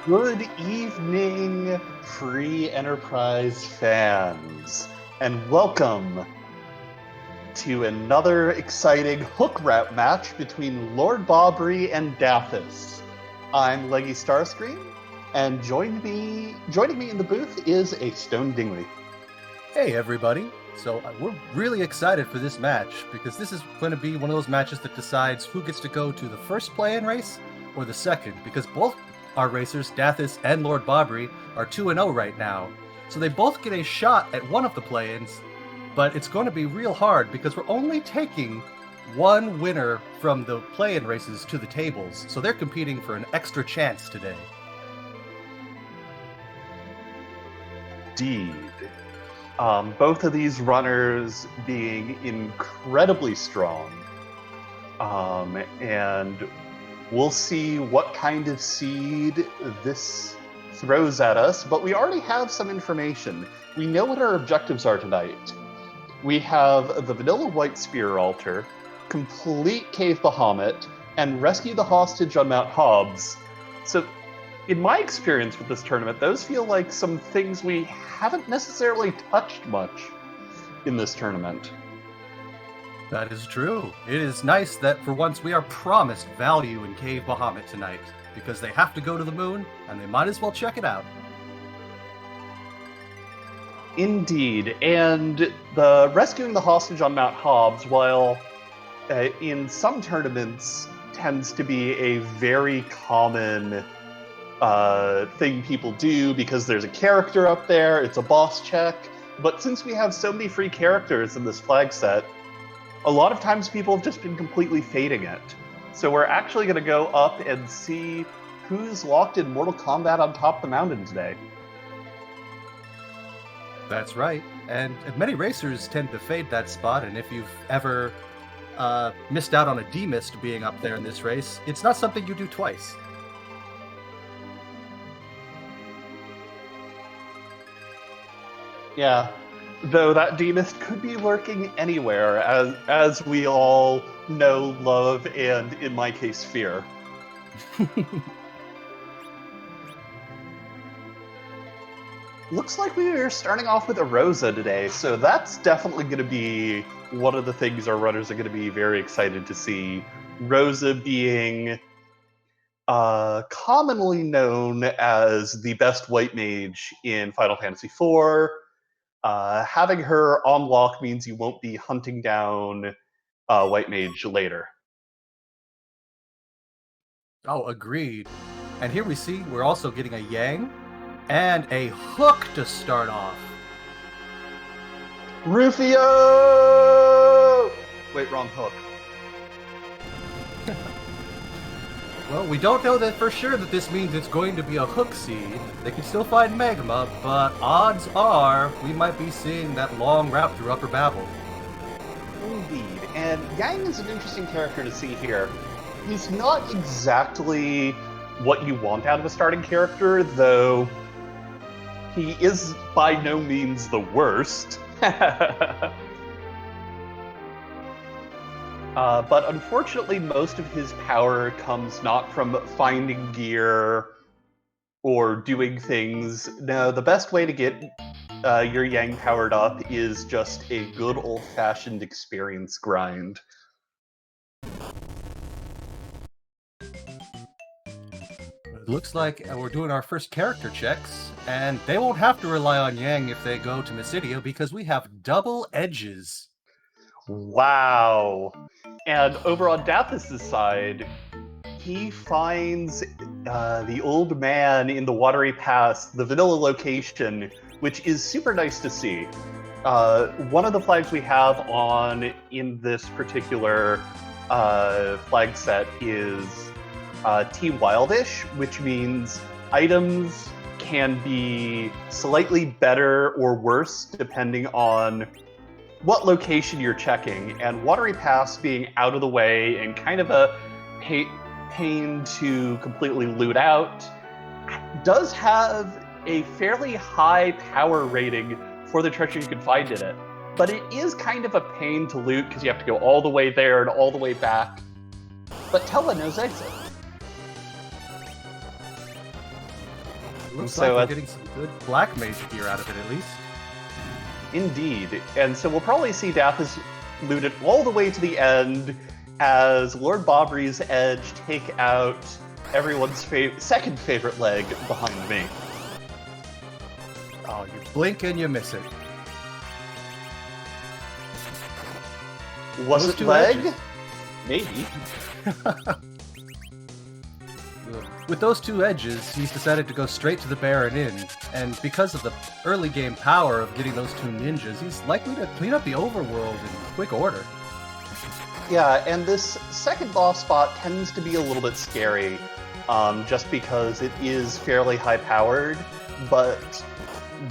Good evening, Free Enterprise fans, and welcome to another exciting hook rat match between Lord Bobbree and Dathus. I'm Leggy Starscream, and joining me in the booth is a Stone Dingley. Hey everybody! So we're really excited for this match because this is going to be one of those matches that decides who gets to go to the first play-in race or the second, because both our racers, Dathus and Lord Bobbree, are 2-0 right now. So they both get a shot at one of the play-ins, but it's going to be real hard because we're only taking one winner from the play-in races to the tables, so they're competing for an extra chance today. Indeed. Both of these runners being incredibly strong, and we'll see what kind of seed this throws at us, but we already have some information. We know what our objectives are tonight. We have the Vanilla White Spear Altar, complete Cave Bahamut, and rescue the hostage on Mount Hobbs. So, in my experience with this tournament, those feel like some things we haven't necessarily touched much in this tournament. That is true. It is nice that for once we are promised value in Cave Bahamut tonight, because they have to go to the moon, and they might as well check it out. Indeed, and the rescuing the hostage on Mount Hobbs, while in some tournaments tends to be a very common thing people do because there's a character up there, it's a boss check, but since we have so many free characters in this flag set, a lot of times people have just been completely fading it. So we're actually going to go up and see who's locked in Mortal Kombat on top of the mountain today. That's right. And many racers tend to fade that spot, and if you've ever missed out on a demist being up there in this race, it's not something you do twice. Yeah, though that demist could be lurking anywhere, as we all know, love, and in my case, fear. Looks like we are starting off with a Rosa today, so that's definitely going to be one of the things our runners are going to be very excited to see. Rosa being commonly known as the best white mage in Final Fantasy IV. Having her on lock means you won't be hunting down white mage later. Oh, agreed. And here we see we're also getting a Yang and a hook to start off. Rufio! Wait, wrong hook. Well, we don't know that for sure that this means it's going to be a hook seed. They can still find Magma, but odds are we might be seeing that long route through Upper Babel. Indeed, and Yang is an interesting character to see here. He's not exactly what you want out of a starting character, though he is by no means the worst. But unfortunately, most of his power comes not from finding gear or doing things. No, the best way to get your Yang powered up is just a good old-fashioned experience grind. It looks like we're doing our first character checks, and they won't have to rely on Yang if they go to Mysidia because we have double edges. Wow. And over on Dathus' side, he finds the old man in the Watery Pass, the vanilla location, which is super nice to see. One of the flags we have on in this particular flag set is Team Wildish, which means items can be slightly better or worse depending on what location you're checking, and Watery Pass being out of the way and kind of a pain to completely loot out does have a fairly high power rating for the treasure you can find in it. But it is kind of a pain to loot because you have to go all the way there and all the way back. But Tella knows exit. Looks So, like we're getting some good black mage gear out of it, at least. Indeed. And so we'll probably see Dathus looted all the way to the end as Lord Bobbree's Edge take out everyone's second favorite leg behind me. Oh, you blink and you miss it. Was it leg? Edges. Maybe. With those two edges, he's decided to go straight to the Baron Inn, and because of the early game power of getting those two ninjas, he's likely to clean up the overworld in quick order. Yeah, and this second boss spot tends to be a little bit scary, just because it is fairly high-powered, but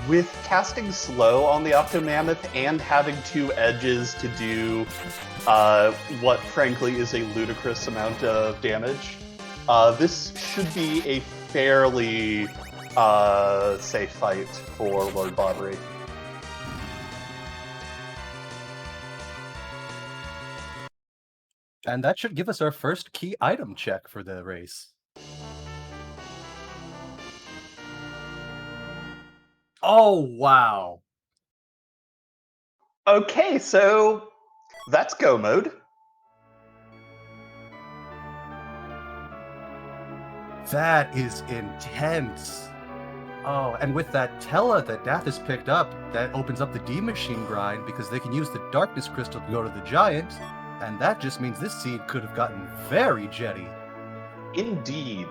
with casting slow on the Octomammoth and having two edges to do what frankly is a ludicrous amount of damage, this should be a fairly safe fight for Lord Bobbree. And that should give us our first key item check for the race. Oh, wow. Okay, so that's go mode. That is intense. Oh, and with that Tella that Dathus picked up, that opens up the D-Machine grind because they can use the Darkness Crystal to go to the Giant, and that just means this seed could have gotten very jetty. Indeed.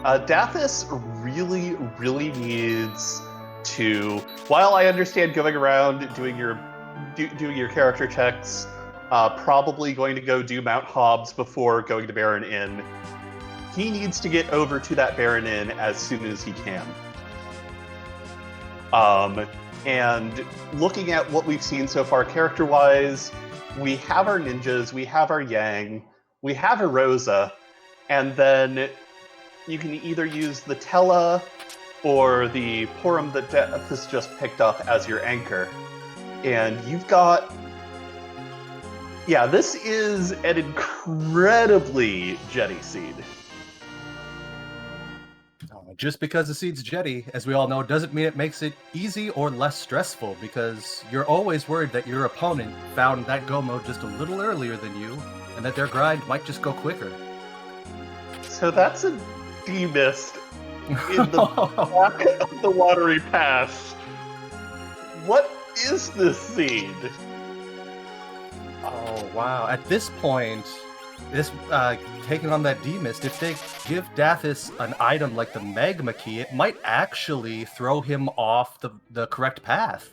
Dathus really, really needs to, while I understand going around doing your character checks, probably going to go do Mount Hobbs before going to Baron Inn, he needs to get over to that Baron Inn as soon as he can. And looking at what we've seen so far character-wise, we have our ninjas, we have our Yang, we have a Rosa, and then you can either use the Tella or the Purim that Dathus just picked up as your anchor. And you've got... Yeah, this is an incredibly jetty seed. Just because the seed's jetty, as we all know, doesn't mean it makes it easy or less stressful, because you're always worried that your opponent found that go mode just a little earlier than you, and that their grind might just go quicker. So that's a D-Mist in the back of the watery pass. What is this seed? Oh, wow. At this point, taking on that D-Mist, if they give Dathus an item like the Magma Key, it might actually throw him off the correct path.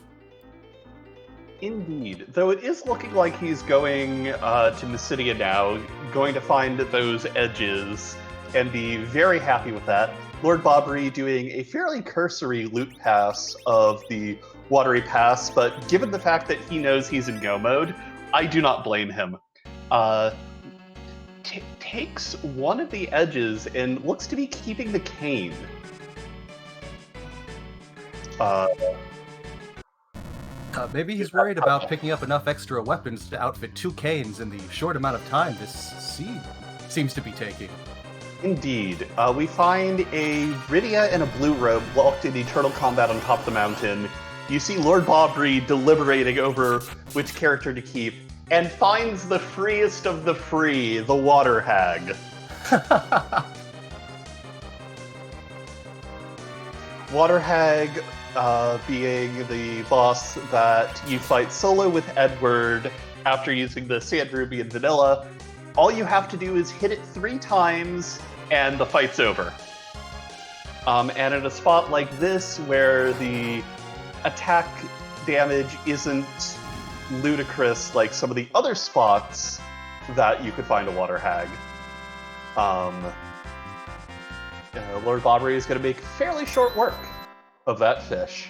Indeed. Though it is looking like he's going to Mysidia now, going to find those edges, and be very happy with that. Lord Bobbree doing a fairly cursory loot pass of the watery pass, but given the fact that he knows he's in go mode, I do not blame him. Takes one of the edges and looks to be keeping the cane. Maybe he's worried about picking up enough extra weapons to outfit two canes in the short amount of time this seed seems to be taking. Indeed. We find a Rydia and a Blue Robe locked in eternal combat on top of the mountain. You see Lord Bobbree deliberating over which character to keep, and finds the freest of the free, the Water Hag. Water Hag being the boss that you fight solo with Edward after using the Sand Ruby and Vanilla. All you have to do is hit it 3 times, and the fight's over. And in a spot like this, where the attack damage isn't ludicrous like some of the other spots that you could find a Water Hag, Lord Bobbree is going to make fairly short work of that fish.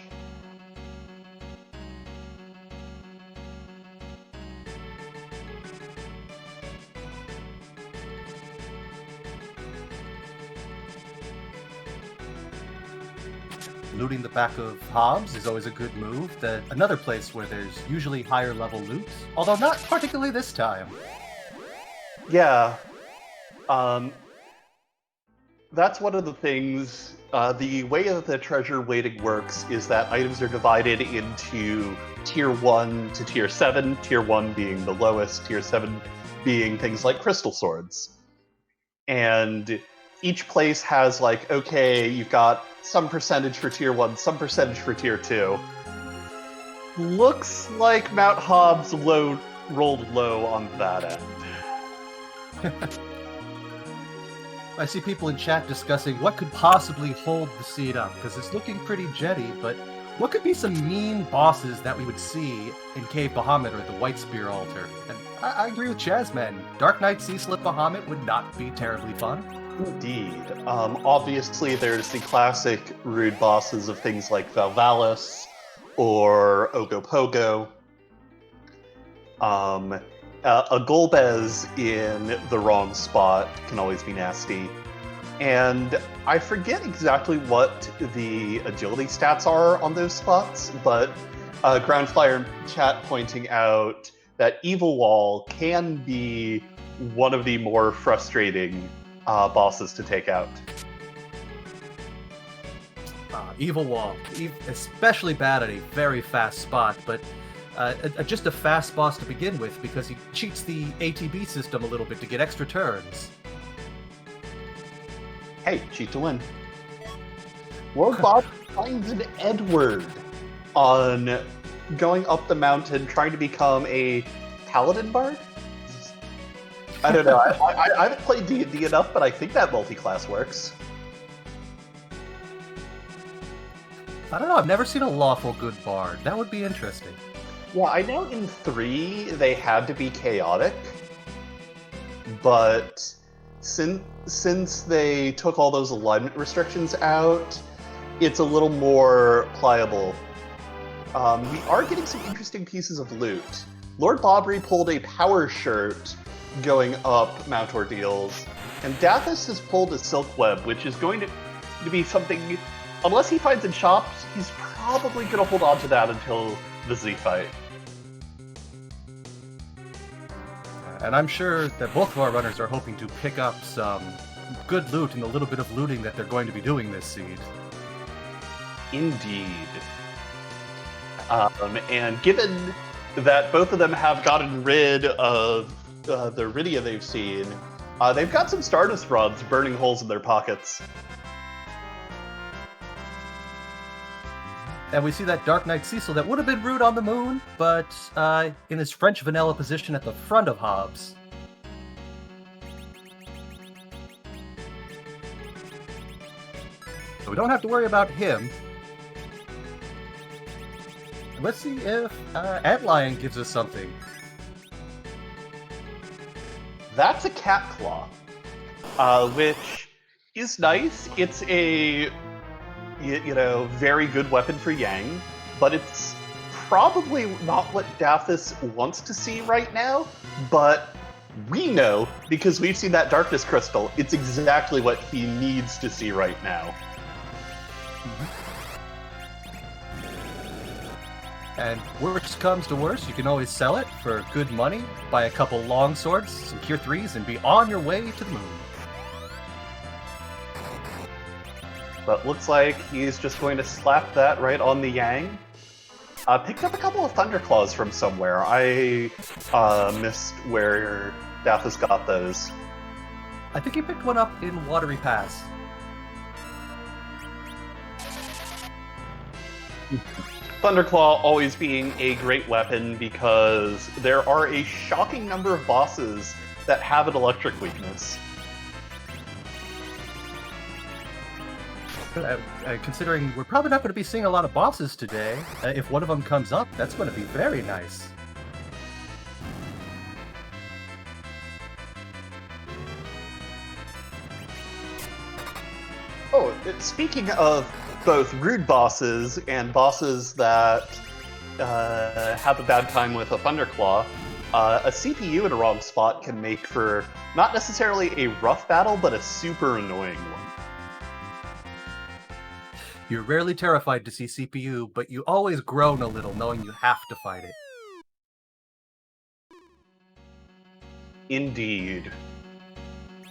Looting the back of Hobbs is always a good move. Another place where there's usually higher level loot, although not particularly this time. Yeah. that's one of the things. The way that the treasure weighting works is that items are divided into tier 1 to tier 7, tier 1 being the lowest, tier 7 being things like crystal swords. And each place has, like, okay, you've got some percentage for tier 1, some percentage for tier 2. Looks like Mount Hobbs rolled low on that end. I see people in chat discussing what could possibly hold the seed up, because it's looking pretty jetty, but what could be some mean bosses that we would see in Cave Bahamut or the White Spear Altar? And I agree with Chazman. Dark Knight Seaslip Bahamut would not be terribly fun. Indeed. Obviously, there's the classic rude bosses of things like Valvalis or Ogopogo. A Golbez in the wrong spot can always be nasty. And I forget exactly what the agility stats are on those spots, but Groundflyer chat pointing out that Evil Wall can be one of the more frustrating bosses to take out. Evil Wall, especially bad at a very fast spot, but just a fast boss to begin with because he cheats the ATB system a little bit to get extra turns. Hey, cheat to win. Lord Bob finds an Edward on going up the mountain trying to become a paladin bard? I don't know. I haven't played D&D enough, but I think that multi-class works. I don't know. I've never seen a lawful good bard. That would be interesting. Yeah, I know in 3 they had to be chaotic, but since they took all those alignment restrictions out, it's a little more pliable. We are getting some interesting pieces of loot. Lord Bobbree pulled a power shirt going up Mount Ordeals, and Dathus has pulled a silk web, which is going to be something, unless he finds in shops, he's probably going to hold on to that until the Z fight. And I'm sure that both of our runners are hoping to pick up some good loot in the little bit of looting that they're going to be doing this seed. Indeed. And given that both of them have gotten rid of the Rydia they've seen, they've got some Stardust rods burning holes in their pockets. And we see that Dark Knight Cecil that would have been rude on the moon, but in his French vanilla position at the front of Hobbs. So we don't have to worry about him. Let's see if Antlion gives us something. That's a cat claw, which is nice. It's a very good weapon for Yang, but it's probably not what Dathus wants to see right now, but we know, because we've seen that Darkness Crystal, it's exactly what he needs to see right now. And worst comes to worst, you can always sell it for good money, buy a couple long swords, some tier 3s, and be on your way to the moon. But looks like he's just going to slap that right on the Yang. Picked up a couple of Thunderclaws from somewhere. I missed where Dathus got those. I think he picked one up in Watery Pass. Thunderclaw always being a great weapon because there are a shocking number of bosses that have an electric weakness. Considering we're probably not going to be seeing a lot of bosses today, if one of them comes up, that's going to be very nice. Oh, speaking of both rude bosses and bosses that have a bad time with a Thunderclaw, a CPU in a wrong spot can make for not necessarily a rough battle, but a super annoying one. You're rarely terrified to see CPU, but you always groan a little knowing you have to fight it. Indeed.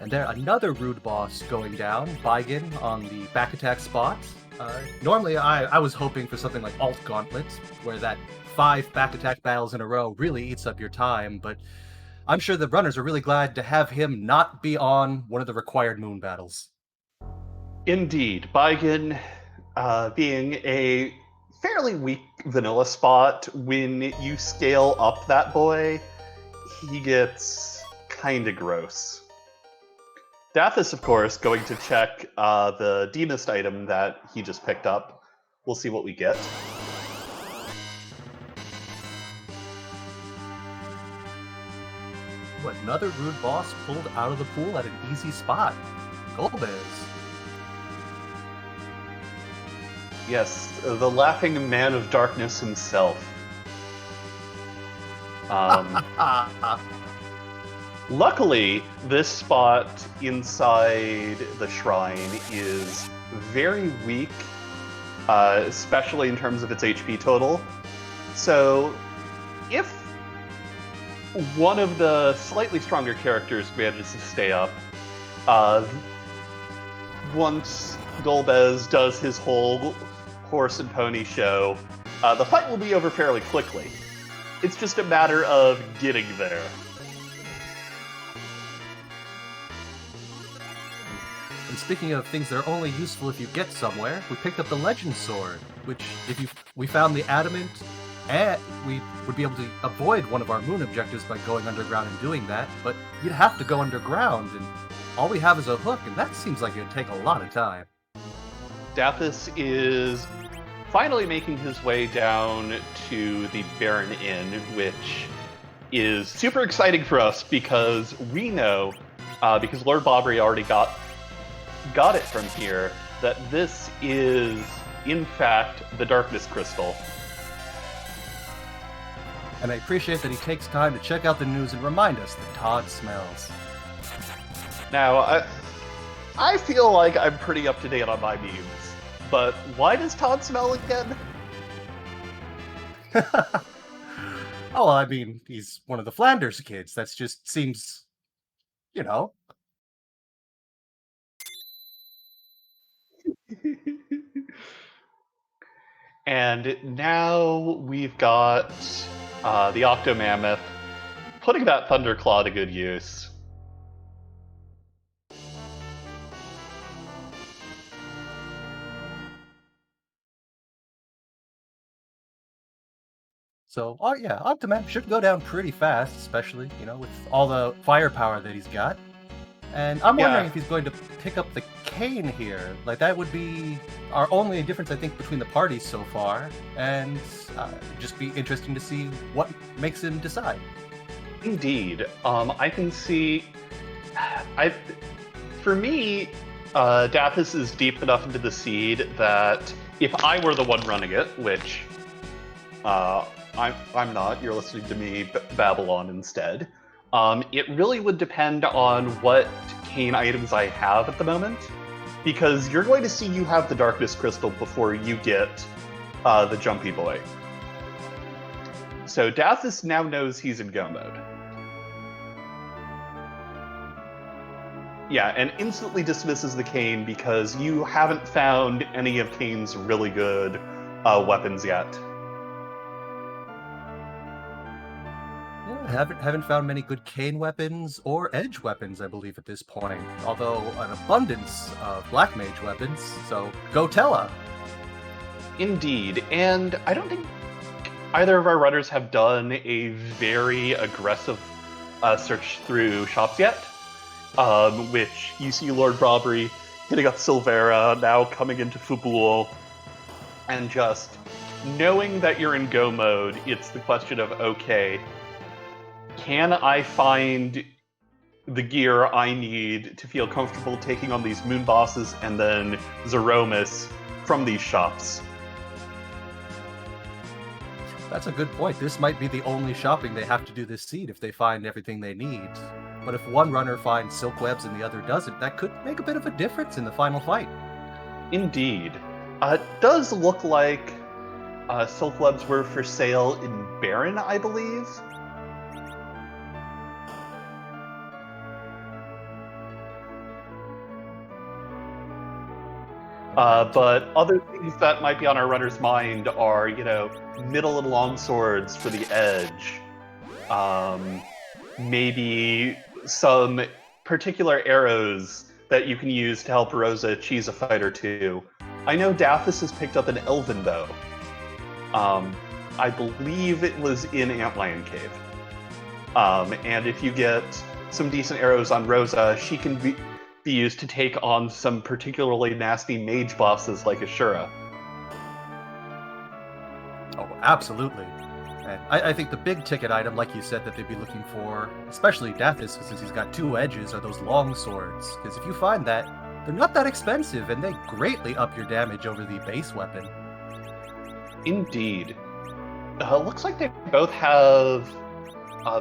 And there, another rude boss going down, Baigen on the back attack spot. Normally, I was hoping for something like Alt Gauntlet, where that 5 back attack battles in a row really eats up your time, but I'm sure the runners are really glad to have him not be on one of the required moon battles. Indeed, Baigen being a fairly weak vanilla spot, when you scale up that boy, he gets kinda gross. Dathus, of course, going to check the Demist item that he just picked up. We'll see what we get. Ooh, another rude boss pulled out of the pool at an easy spot. Golbez. Yes, the laughing man of darkness himself. Luckily, this spot inside the shrine is very weak, especially in terms of its HP total. So, if one of the slightly stronger characters manages to stay up, once Golbez does his whole horse and pony show, the fight will be over fairly quickly. It's just a matter of getting there. And speaking of things that are only useful if you get somewhere, we picked up the Legend Sword, which, we found the Adamant, and we would be able to avoid one of our moon objectives by going underground and doing that, but you'd have to go underground, and all we have is a hook, and that seems like it would take a lot of time. Dathus is finally making his way down to the Baron Inn, which is super exciting for us because we know, because lordbobbree already got it from here, that this is, in fact, the Darkness Crystal. And I appreciate that he takes time to check out the news and remind us that Todd smells. Now, I feel like I'm pretty up to date on my memes, but why does Todd smell again? Oh, I mean, he's one of the Flanders kids. That just seems, you know. And now we've got the Octomammoth putting that Thunderclaw to good use. So, oh yeah, Octomammoth should go down pretty fast, especially, with all the firepower that he's got. And I'm wondering if he's going to pick up the cane here. Like, that would be our only difference, I think, between the parties so far. And just be interesting to see what makes him decide. Indeed. I can see... For me, Dathus is deep enough into the seed that if I were the one running it, which I'm not, you're listening to me Babylon instead, it really would depend on what cane items I have at the moment, because you're going to see you have the Darkness Crystal before you get the Jumpy Boy. So Dathus now knows he's in go mode. Yeah, and instantly dismisses the cane because you haven't found any of Kane's really good weapons yet. Haven't found many good cane weapons or edge weapons, I believe, at this point. Although an abundance of black mage weapons, so go tella. Indeed, and I don't think either of our runners have done a very aggressive search through shops yet. Which you see lordbobbree hitting up Silvera, now coming into Fubul, and just knowing that you're in go mode, it's the question of, okay, can I find the gear I need to feel comfortable taking on these moon bosses and then Zeromus from these shops? That's a good point. This might be the only shopping they have to do this seed if they find everything they need. But if one runner finds silk webs and the other doesn't, that could make a bit of a difference in the final fight. Indeed. It does look like silk webs were for sale in Baron, I believe. But other things that might be on our runner's mind are, middle and long swords for the edge. Maybe some particular arrows that you can use to help Rosa cheese a fight or two. I know Dathus has picked up an elven bow. I believe it was in Antlion Cave. And if you get some decent arrows on Rosa, she can be used to take on some particularly nasty mage bosses like Ashura. Oh, absolutely. And I think the big ticket item, like you said, that they'd be looking for, especially Dathus, since he's got 2 edges, are those long swords. Because if you find that, they're not that expensive, and they greatly up your damage over the base weapon. Indeed. Looks like they both have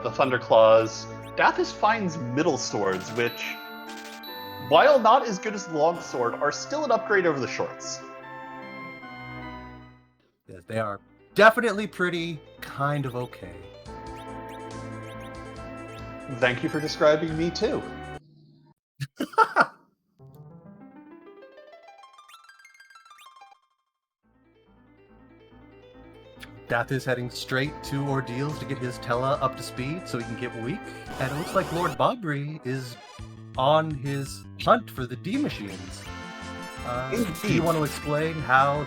the Thunderclaws. Dathus finds middle swords, which, while not as good as the longsword, are still an upgrade over the shorts. Yes, they are definitely pretty, kind of okay. Thank you for describing me too. Dathus heading straight to Ordeals to get his Tella up to speed so he can get weak. And it looks like lordbobbree is on his hunt for the D-Machines. Do you want to explain how?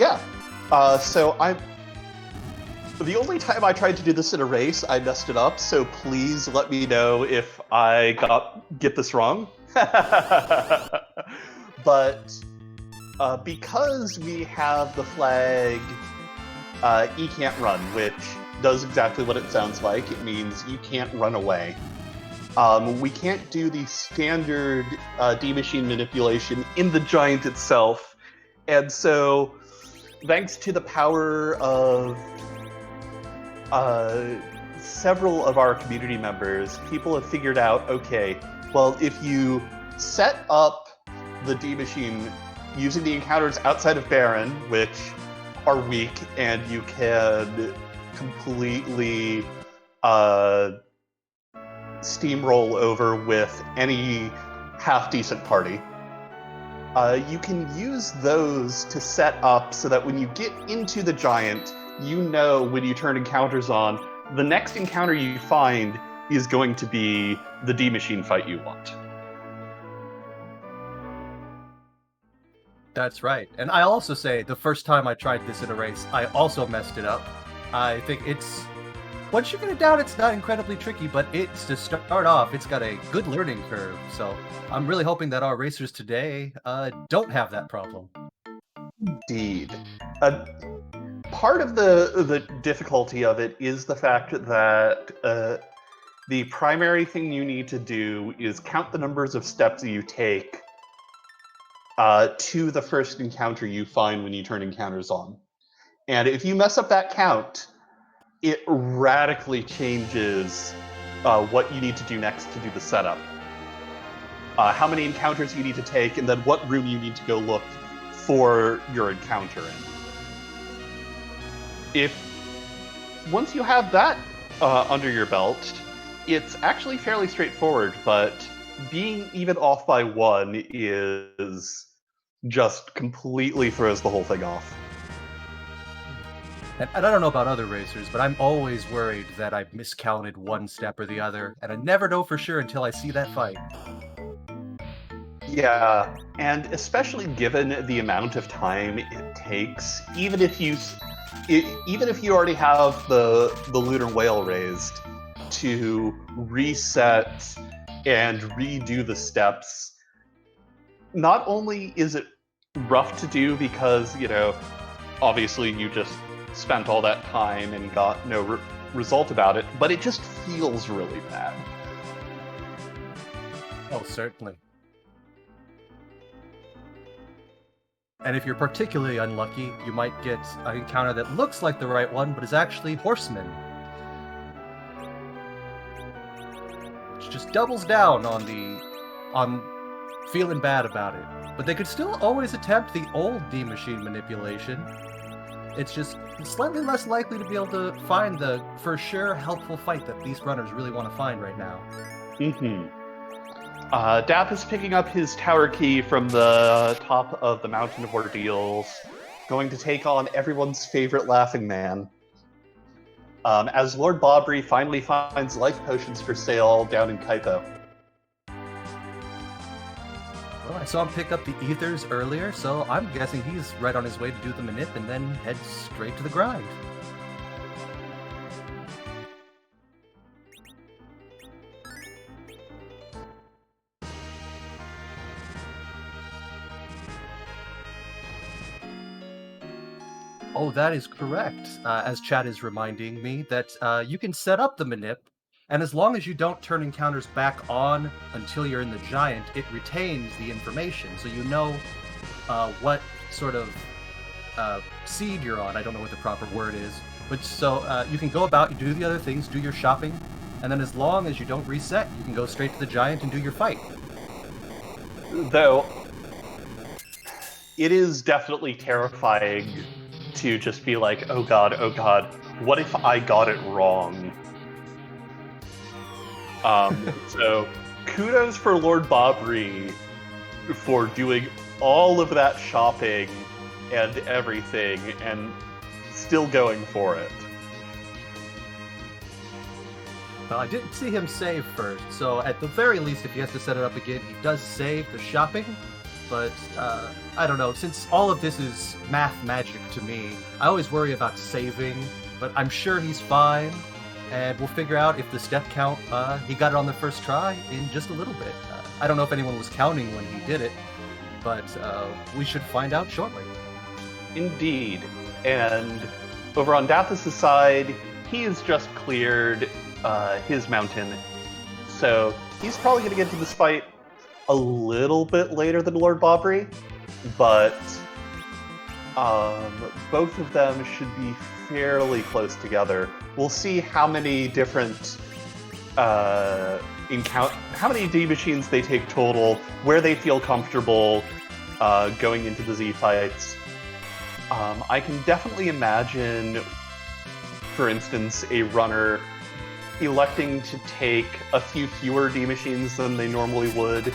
Yeah. So the only time I tried to do this in a race, I messed it up. So please let me know if I get this wrong. But because we have the flag E can't run, which does exactly what it sounds like. It means you can't run away. We can't do the standard D-Machine manipulation in the giant itself. And so, thanks to the power of several of our community members, people have figured out, okay, well, if you set up the D-Machine using the encounters outside of Baron, which are weak, and you can completely steamroll over with any half-decent party. You can use those to set up so that when you get into the giant, you know when you turn encounters on, the next encounter you find is going to be the D-Machine fight you want. That's right. And I also say, the first time I tried this in a race, I also messed it up. I think it's... Once you get it down, it's not incredibly tricky, but it's to start off, it's got a good learning curve. So I'm really hoping that our racers today don't have that problem. Indeed. Part of the difficulty of it is the fact that the primary thing you need to do is count the numbers of steps that you take to the first encounter you find when you turn encounters on. And if you mess up that count, it radically changes what you need to do next to do the setup. How many encounters you need to take, and then what room you need to go look for your encounter in. Once you have that under your belt, it's actually fairly straightforward, but being even off by 1 is just completely throws the whole thing off. And I don't know about other racers, but I'm always worried that I've miscounted one step or the other, and I never know for sure until I see that fight. Yeah, and especially given the amount of time it takes, even if you already have the lunar whale raised, to reset and redo the steps, not only is it rough to do because, obviously you just spent all that time and got no result about it, but it just feels really bad. Oh, certainly. And if you're particularly unlucky, you might get an encounter that looks like the right one, but is actually Horseman. Which just doubles down on feeling bad about it. But they could still always attempt the old D-Machine manipulation. It's just slightly less likely to be able to find the for sure helpful fight that these runners really want to find right now. Dathus picking up his tower key from the top of the Mountain of Ordeals, going to take on everyone's favorite laughing man. As Lord Bobbree finally finds life potions for sale down in Kaipo. Well, I saw him pick up the ethers earlier, so I'm guessing he's right on his way to do the manip and then head straight to the grind. Oh, that is correct. As chat is reminding me that you can set up the manip, and as long as you don't turn encounters back on until you're in the giant, it retains the information, so you know what sort of seed you're on. I don't know what the proper word is, but so you can go about, you do the other things, do your shopping, and then as long as you don't reset, you can go straight to the giant and do your fight. Though, it is definitely terrifying to just be like, oh god, what if I got it wrong? So, kudos for Lord Bobbree for doing all of that shopping and everything, and still going for it. Well, I didn't see him save first, so at the very least, if he has to set it up again, he does save the shopping. But, I don't know, since all of this is math magic to me, I always worry about saving, but I'm sure he's fine, and we'll figure out if the step count, he got it on the first try in just a little bit. I don't know if anyone was counting when he did it, but we should find out shortly. Indeed. And over on Dathus' side, he has just cleared his mountain, so he's probably going to get to this fight a little bit later than Lord Bobbree, but both of them should be fairly close together. We'll see how many different how many D machines they take total, where they feel comfortable going into the Z fights. I can definitely imagine, for instance, a runner electing to take a few fewer D machines than they normally would,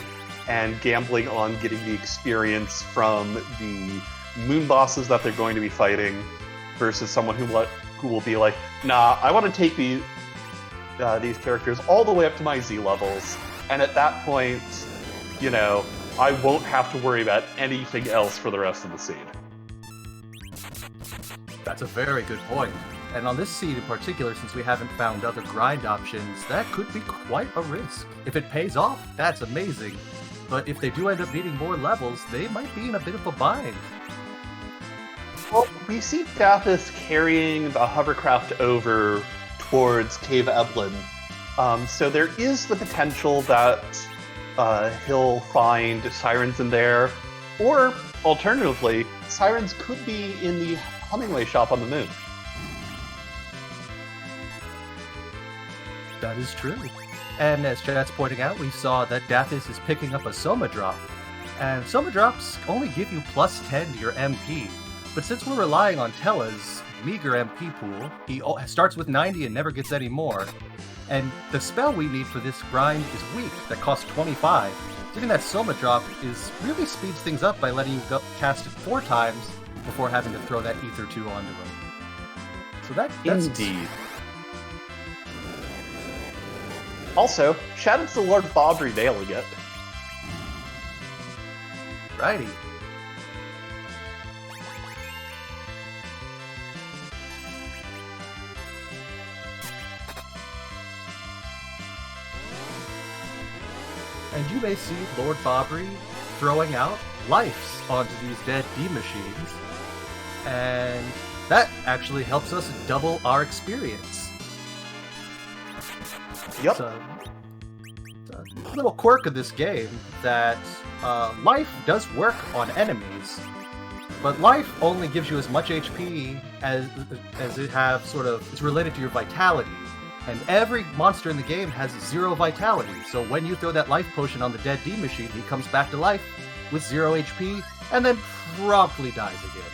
and gambling on getting the experience from the moon bosses that they're going to be fighting, versus someone who will be like, nah, I want to take these characters all the way up to my Z levels, and at that point, you know, I won't have to worry about anything else for the rest of the seed. That's a very good point. And on this seed in particular, since we haven't found other grind options, that could be quite a risk. If it pays off, that's amazing. But if they do end up needing more levels, they might be in a bit of a bind. Well, we see Dathus carrying the hovercraft over towards Cave Eblin. So there is the potential that he'll find sirens in there, or alternatively, sirens could be in the Hummingway shop on the moon. That is true. And as chat's pointing out, we saw that Dathus is picking up a Soma Drop. And Soma Drops only give you plus 10 to your MP. But since we're relying on Tella's meager MP pool, he starts with 90 and never gets any more. And the spell we need for this grind is weak, that costs 25. Getting that Soma Drop really speeds things up by letting you cast it 4 times before having to throw that Ether 2 onto him. So that's... Indeed. Also, shout out to Lord Bobbree nailing it. Righty. And you may see Lord Bobbree throwing out lives onto these dead D machines, and that actually helps us double our experience. Yep. It's a little quirk of this game that life does work on enemies, but life only gives you as much HP as it have it's related to your vitality. And every monster in the game has 0 vitality, so when you throw that life potion on the dead D machine, he comes back to life with 0 HP, and then promptly dies again.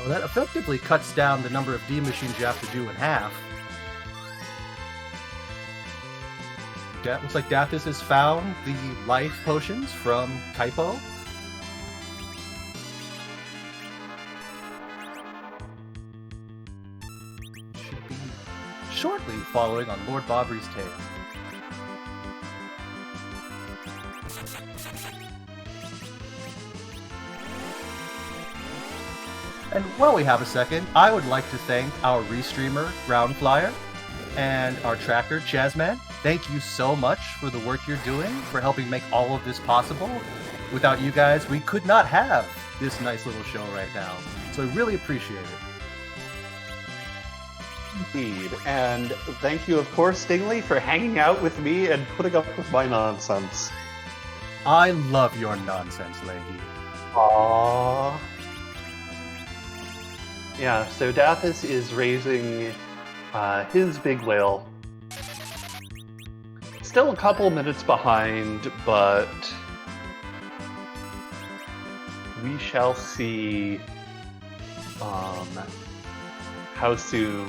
So that effectively cuts down the number of D machines you have to do in half. Looks like Dathus has found the life potions from Kaipo. Should be shortly following on Lord Bobbree's tail. And while we have a second, I would like to thank our restreamer, Groundflyer, and our tracker, Chazman. Thank you so much for the work you're doing, for helping make all of this possible. Without you guys, we could not have this nice little show right now. So I really appreciate it. Indeed. And thank you, of course, Stingley, for hanging out with me and putting up with my nonsense. I love your nonsense, Leggy. Aww. Yeah, so Dathus is raising his big whale. Still a couple minutes behind, but we shall see how soon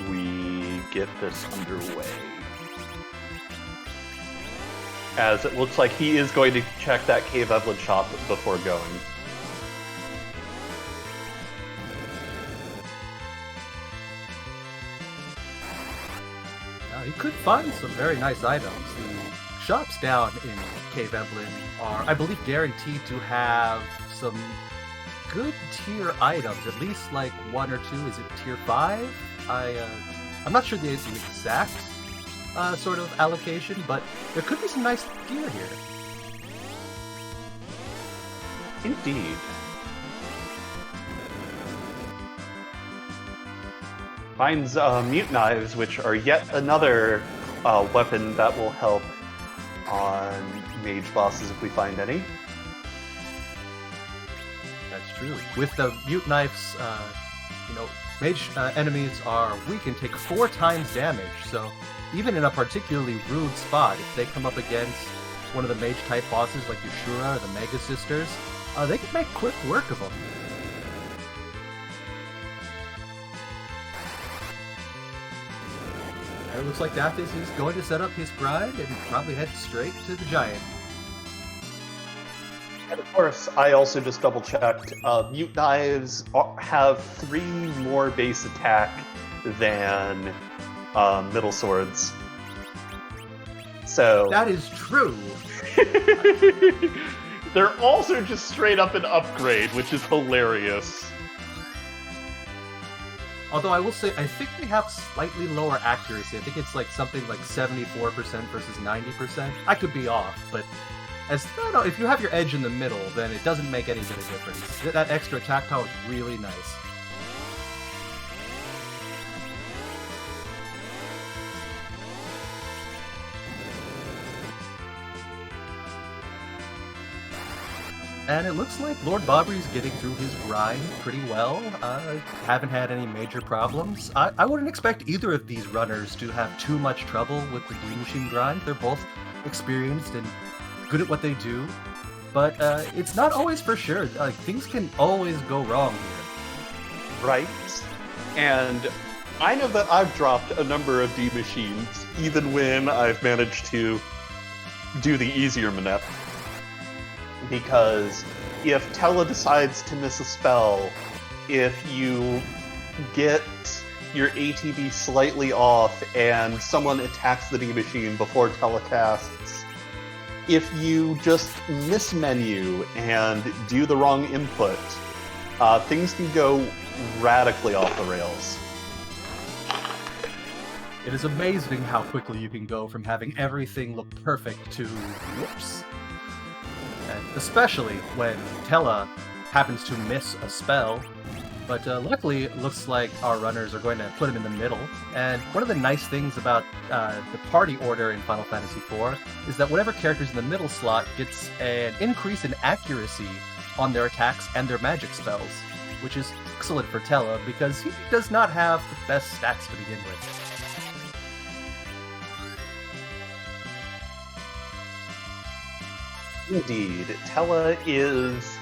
we get this underway. As it looks like he is going to check that Cave Evelyn shop before going. You could find some very nice items. The shops down in Cave Evelyn are, I believe, guaranteed to have some good tier items, at least like 1 or 2. Is it tier 5? I'm not sure the exact sort of allocation, but there could be some nice gear here. Indeed. Finds mute knives, which are yet another weapon that will help on mage bosses if we find any. That's true. With the mute knives, mage enemies are weak and take 4 times damage, so even in a particularly rude spot, if they come up against one of the mage-type bosses like Yushura or the Mega Sisters, they can make quick work of them. And it looks like Dathus is going to set up his grind and probably head straight to the giant. And of course, I also just double-checked. Mute knives have 3 more base attack than middle swords. So that is true. They're also just straight up an upgrade, which is hilarious. Although I will say, I think they have slightly lower accuracy. I think it's like something like 74% versus 90%. I could be off, but if you have your edge in the middle, then it doesn't make any bit of difference. That extra attack power is really nice. And it looks like Lord Bobbree's getting through his grind pretty well. Haven't had any major problems. I wouldn't expect either of these runners to have too much trouble with the D Machine grind. They're both experienced and good at what they do. But it's not always for sure. Things can always go wrong here. Right. And I know that I've dropped a number of D Machines, even when I've managed to do the easier manep. Because if Tella decides to miss a spell, if you get your ATB slightly off and someone attacks the D Machine before Tella casts, if you just miss menu and do the wrong input, things can go radically off the rails. It is amazing how quickly you can go from having everything look perfect to whoops. Especially when Tella happens to miss a spell. But luckily, it looks like our runners are going to put him in the middle. And one of the nice things about the party order in Final Fantasy IV is that whatever character's in the middle slot gets an increase in accuracy on their attacks and their magic spells, which is excellent for Tella because he does not have the best stats to begin with. Indeed. Tella is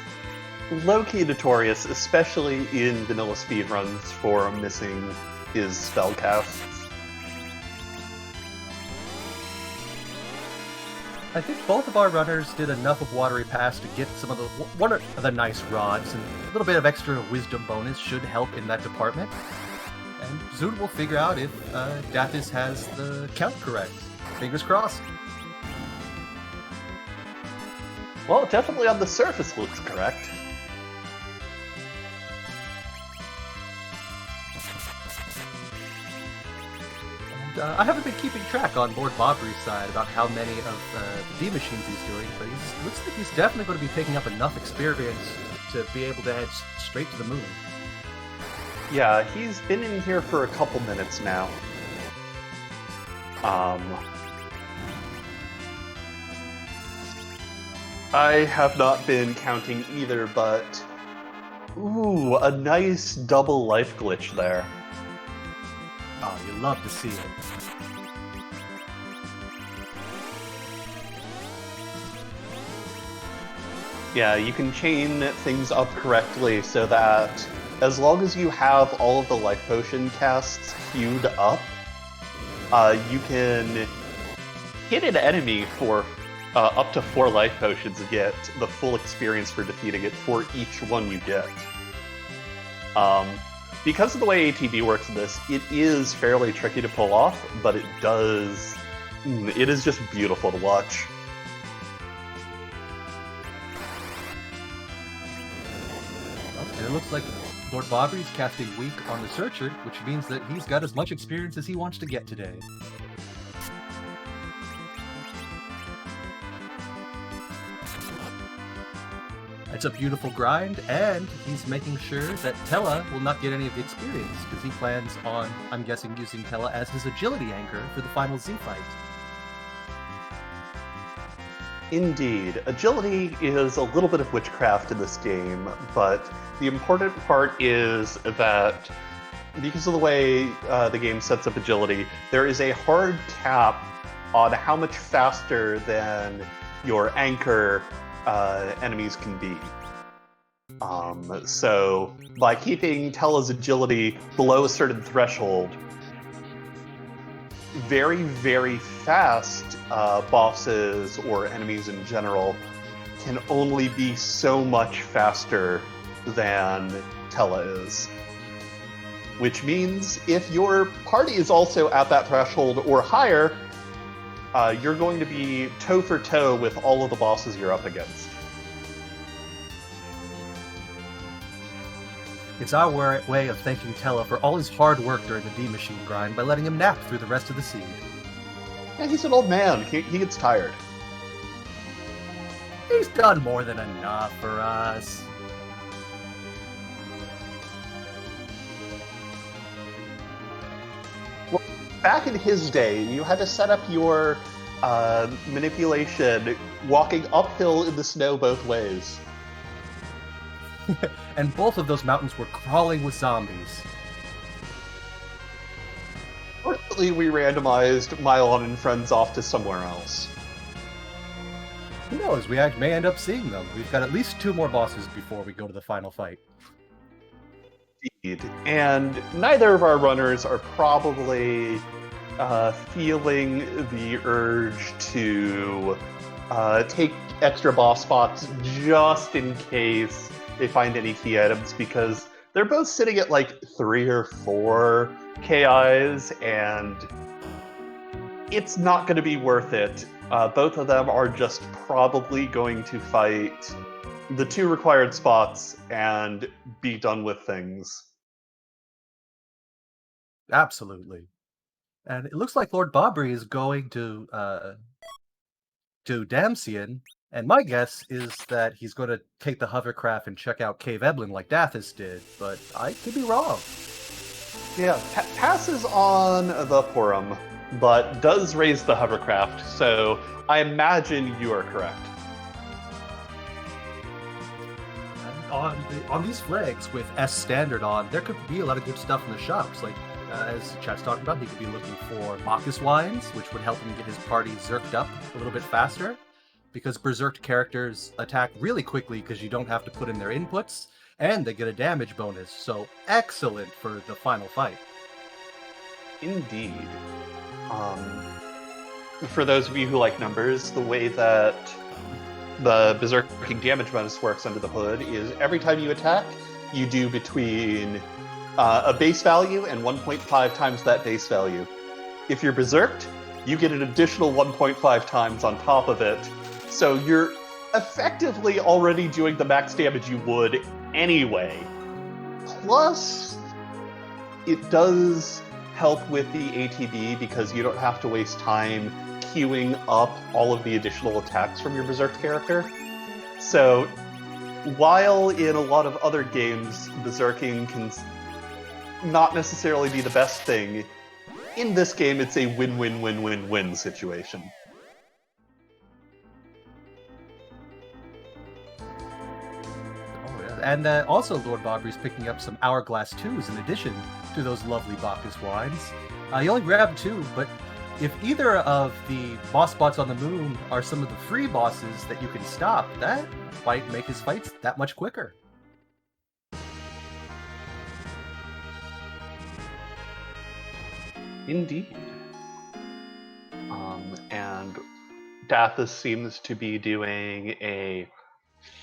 low-key notorious, especially in vanilla speedruns, for missing his spell casts. I think both of our runners did enough of Watery Pass to get some of the nice rods, and a little bit of extra wisdom bonus should help in that department. And soon we'll figure out if Dathus has the count correct. Fingers crossed. Well, definitely on the surface looks correct. I haven't been keeping track on Lord Bobbree's side about how many of the D machines he's doing, but it looks like he's definitely going to be picking up enough experience to be able to head straight to the moon. Yeah, he's been in here for a couple minutes now. I have not been counting either, but... Ooh, a nice double life glitch there. Oh, you love to see it. Yeah, you can chain things up correctly so that as long as you have all of the life potion casts queued up, you can hit an enemy for up to 4 life potions and get the full experience for defeating it for each one you get. Because of the way ATB works in this, it is fairly tricky to pull off, but it is just beautiful to watch. And it looks like Lord Bobbree's casting weak on the Searcher, which means that he's got as much experience as he wants to get today. It's a beautiful grind, and he's making sure that Tella will not get any of the experience, because he plans on, I'm guessing, using Tella as his agility anchor for the final Z fight. Indeed. Agility is a little bit of witchcraft in this game, but the important part is that because of the way the game sets up agility, there is a hard cap on how much faster than your anchor enemies can be. So by keeping Tella's agility below a certain threshold, very, very fast bosses or enemies in general can only be so much faster than Tella is. Which means if your party is also at that threshold or higher, you're going to be toe for toe with all of the bosses you're up against. It's our way of thanking Tella for all his hard work during the D-Machine grind by letting him nap through the rest of the seed. Yeah, he's an old man. He gets tired. He's done more than enough for us. Well, back in his day, you had to set up your manipulation walking uphill in the snow both ways. And both of those mountains were crawling with zombies. Fortunately, we randomized Mylon and friends off to somewhere else. Who knows, we may end up seeing them. We've got at least 2 more bosses before we go to the final fight. Indeed. And neither of our runners are probably feeling the urge to take extra boss spots just in case they find any key items, because they're both sitting at like 3 or 4 KIs, and it's not going to be worth it. Both of them are just probably going to fight the 2 required spots and be done with things. Absolutely. And it looks like Lord Bobbree is going to Damsian, and my guess is that he's going to take the hovercraft and check out Cave Eblin like Dathus did, but I could be wrong. Yeah, passes on the Purim, but does raise the hovercraft, so I imagine you are correct. And on these flags with S standard on, there could be a lot of good stuff in the shops. Like, as Chat's talking about, he could be looking for Bacchus wines, which would help him get his party zerked up a little bit faster. because Berserk characters attack really quickly because you don't have to put in their inputs, and they get a damage bonus, so excellent for the final fight. Indeed. For those of you who like numbers, the way that the Berserking damage bonus works under the hood is every time you attack, you do between a base value and 1.5 times that base value. If you're Berserked, you get an additional 1.5 times on top of it, so you're effectively already doing the max damage you would anyway. Plus, it does help with the ATB because you don't have to waste time queuing up all of the additional attacks from your Berserk character. So, while in a lot of other games, Berserking can not necessarily be the best thing, in this game it's a win-win-win-win-win situation. Oh, yeah. And also Lord Bobbree's picking up some Hourglass 2s in addition to those lovely Bacchus wines. You only grab 2, but if either of the boss spots on the moon are some of the free bosses that you can stop, that might make his fights that much quicker. Indeed. And Dathus seems to be doing a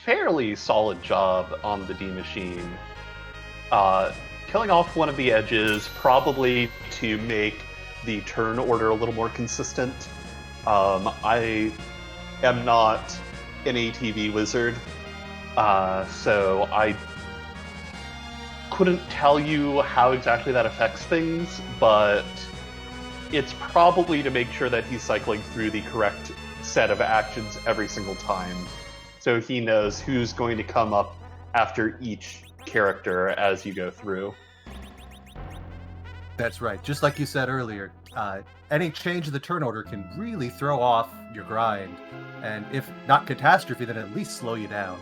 fairly solid job on the D machine. Killing off one of the edges, probably to make the turn order a little more consistent. I am not an ATV wizard, so I couldn't tell you how exactly that affects things, but it's probably to make sure that he's cycling through the correct set of actions every single time, so he knows who's going to come up after each character as you go through. That's right. Just like you said earlier, any change in the turn order can really throw off your grind, and if not catastrophe, then at least slow you down.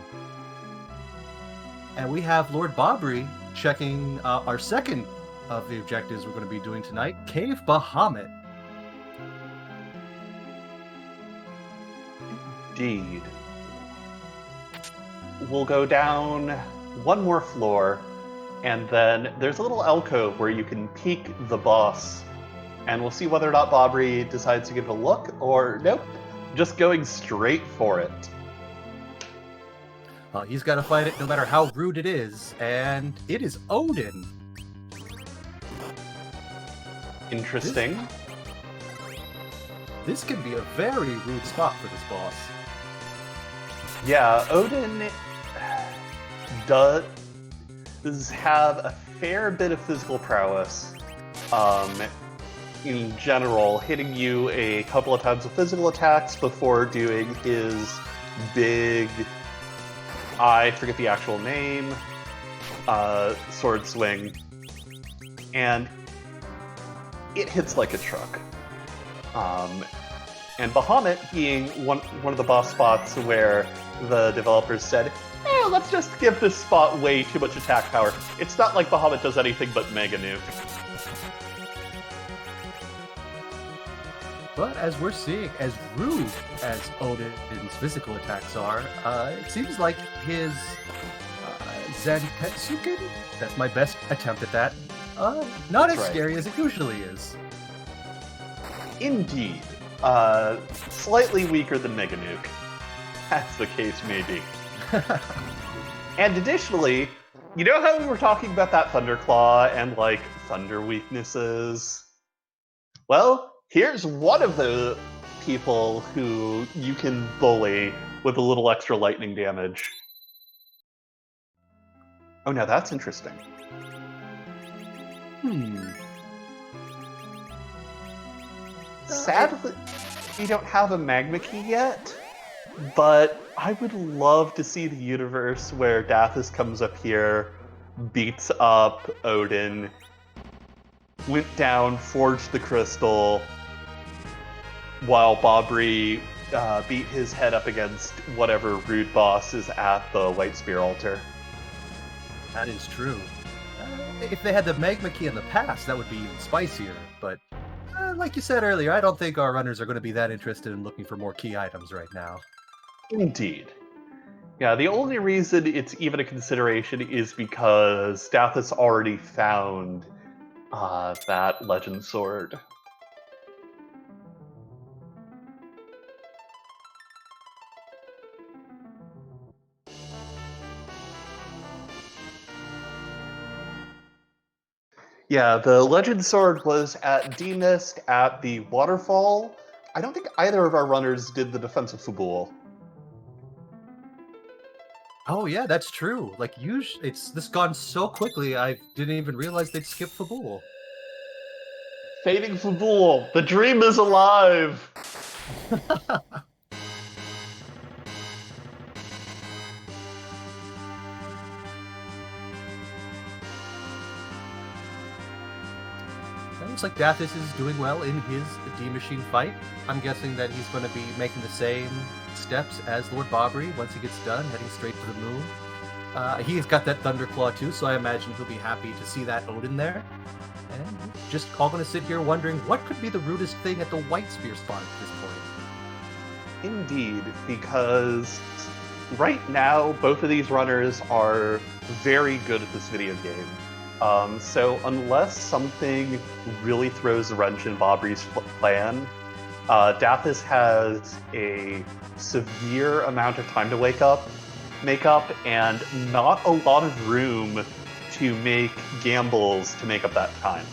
And we have Lord Bobbree checking our second of the objectives we're going to be doing tonight, Cave Bahamut. Indeed. We'll go down one more floor, and then there's a little alcove where you can peek the boss, and we'll see whether or not Bobbree decides to give it a look, or nope, just going straight for it. He's got to fight it no matter how rude it is, and it is Odin. Interesting. This can be a very rude spot for this boss. Yeah, Odin does have a fair bit of physical prowess. In general, hitting you a couple of times with physical attacks before doing his big, I forget the actual name, sword swing. And it hits like a truck. And Bahamut being one of the boss spots where the developers said, let's just give this spot way too much attack power. It's not like Bahamut does anything but Mega Nuke. But as we're seeing, as rude as Odin's physical attacks are, it seems like his Zantetsuken, that's my best attempt at that, not as scary as it usually is. Indeed. Slightly weaker than Mega Nuke, as the case may be. And additionally, you know how we were talking about that Thunderclaw and, like, thunder weaknesses? Well, here's one of the people who you can bully with a little extra lightning damage. Oh, now that's interesting. Sadly, we don't have a magma key yet, but I would love to see the universe where Dathus comes up here, beats up Odin, went down, forged the crystal, while Bobbree beat his head up against whatever rude boss is at the Light Spear altar. That is true. If they had the magma key in the past, that would be even spicier, but like you said earlier, I don't think our runners are going to be that interested in looking for more key items right now. Indeed. Yeah, the only reason it's even a consideration is because Dathus already found that legend sword. Yeah, the legend sword was at D-Mist at the waterfall. I don't think either of our runners did the defense of Fubul. Oh yeah, that's true. Like it's this gone so quickly. I didn't even realize they'd skip Fabul. Fading Fubul, the dream is alive! It looks like Dathus is doing well in his D-Machine fight. I'm guessing that he's going to be making the same steps as Lord Bobbree once he gets done, heading straight to the moon. He's got that Thunderclaw too, so I imagine he'll be happy to see that Odin there. And we're just all going to sit here wondering what could be the rudest thing at the White Spear spot at this point. Indeed, because right now both of these runners are very good at this video game. So unless something really throws a wrench in Bobbree's plan, Dathus has a severe amount of time to make up, and not a lot of room to make gambles to make up that time.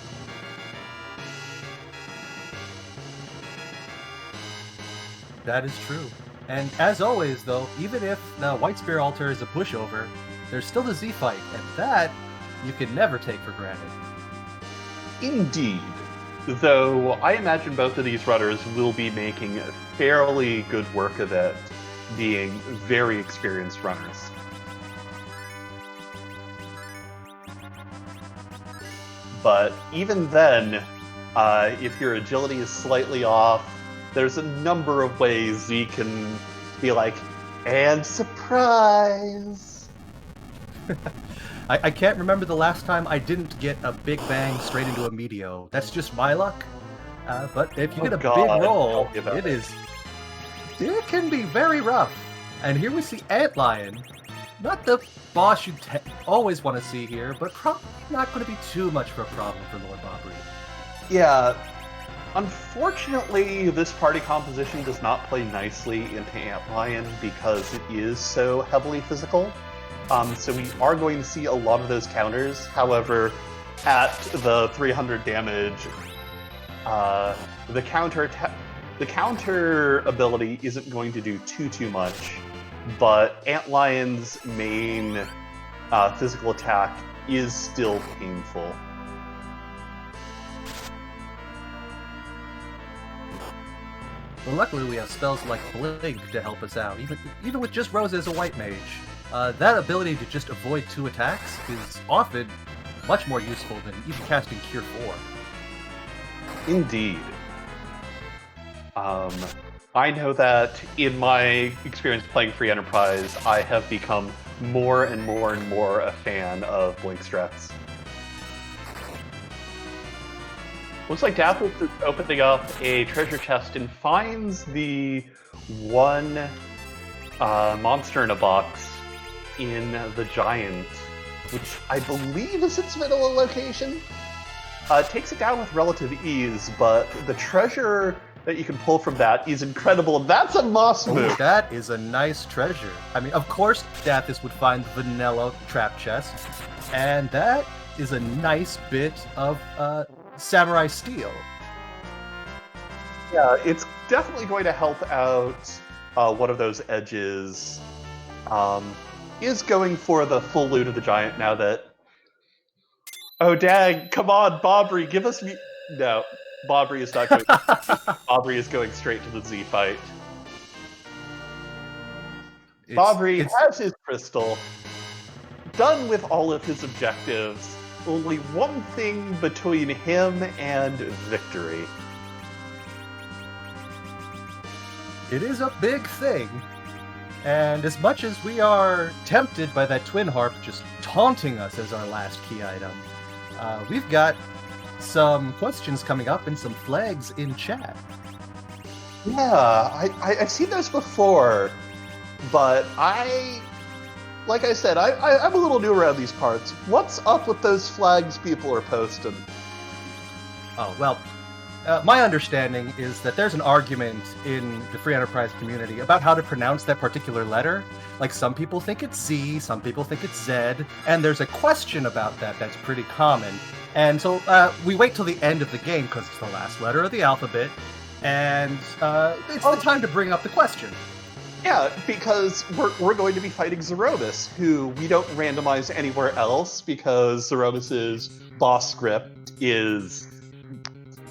That is true. And as always, though, even if the White Spear altar is a pushover, there's still the Z fight, and that you can never take for granted. Indeed. Though I imagine both of these runners will be making fairly good work of it, being very experienced runners. But even then, if your agility is slightly off, there's a number of ways Z can be like, and surprise! I can't remember the last time I didn't get a big bang straight into a Meteo. That's just my luck. But if you get a big roll, it can be very rough. And here we see Antlion. Not the boss you always want to see here, but probably not going to be too much of a problem for Lord Bobbree. Yeah. Unfortunately, this party composition does not play nicely into Antlion because it is so heavily physical. So we are going to see a lot of those counters. However, at the 300 damage, the counter ability isn't going to do too much. But Antlion's main physical attack is still painful. Well, luckily we have spells like Blink to help us out. Even with just Rosa as a white mage, that ability to just avoid 2 attacks is often much more useful than even casting Cure 4. Indeed. I know that in my experience playing Free Enterprise, I have become more and more a fan of Blink strats. Looks like Dathus is opening up a treasure chest and finds the one monster in a box in the giant, which I believe is its vanilla location. Takes it down with relative ease, but the treasure that you can pull from that is incredible. That's a Moss move! Oh, that is a nice treasure. I mean, of course Dathus would find the vanilla trap chest, and that is a nice bit of samurai steel. Yeah, it's definitely going to help out one of those edges. Is going for the full loot of the giant now that... Oh, dang, come on, Bobbree, give us... No, Bobbree is not going... Bobbree is going straight to the Z fight. Bobbree has his crystal, done with all of his objectives, only one thing between him and victory. It is a big thing. And as much as we are tempted by that Twin Harp just taunting us as our last key item, we've got some questions coming up and some flags in chat. Yeah, I've seen those before. But like I said, I'm a little new around these parts. What's up with those flags people are posting? Oh, well, my understanding is that there's an argument in the Free Enterprise community about how to pronounce that particular letter. Like, some people think it's Z, some people think it's Z, and there's a question about that that's pretty common. And so we wait till the end of the game, because it's the last letter of the alphabet, and it's the time to bring up the question. Yeah, because we're going to be fighting Threemus, who we don't randomize anywhere else, because Threemus's boss script is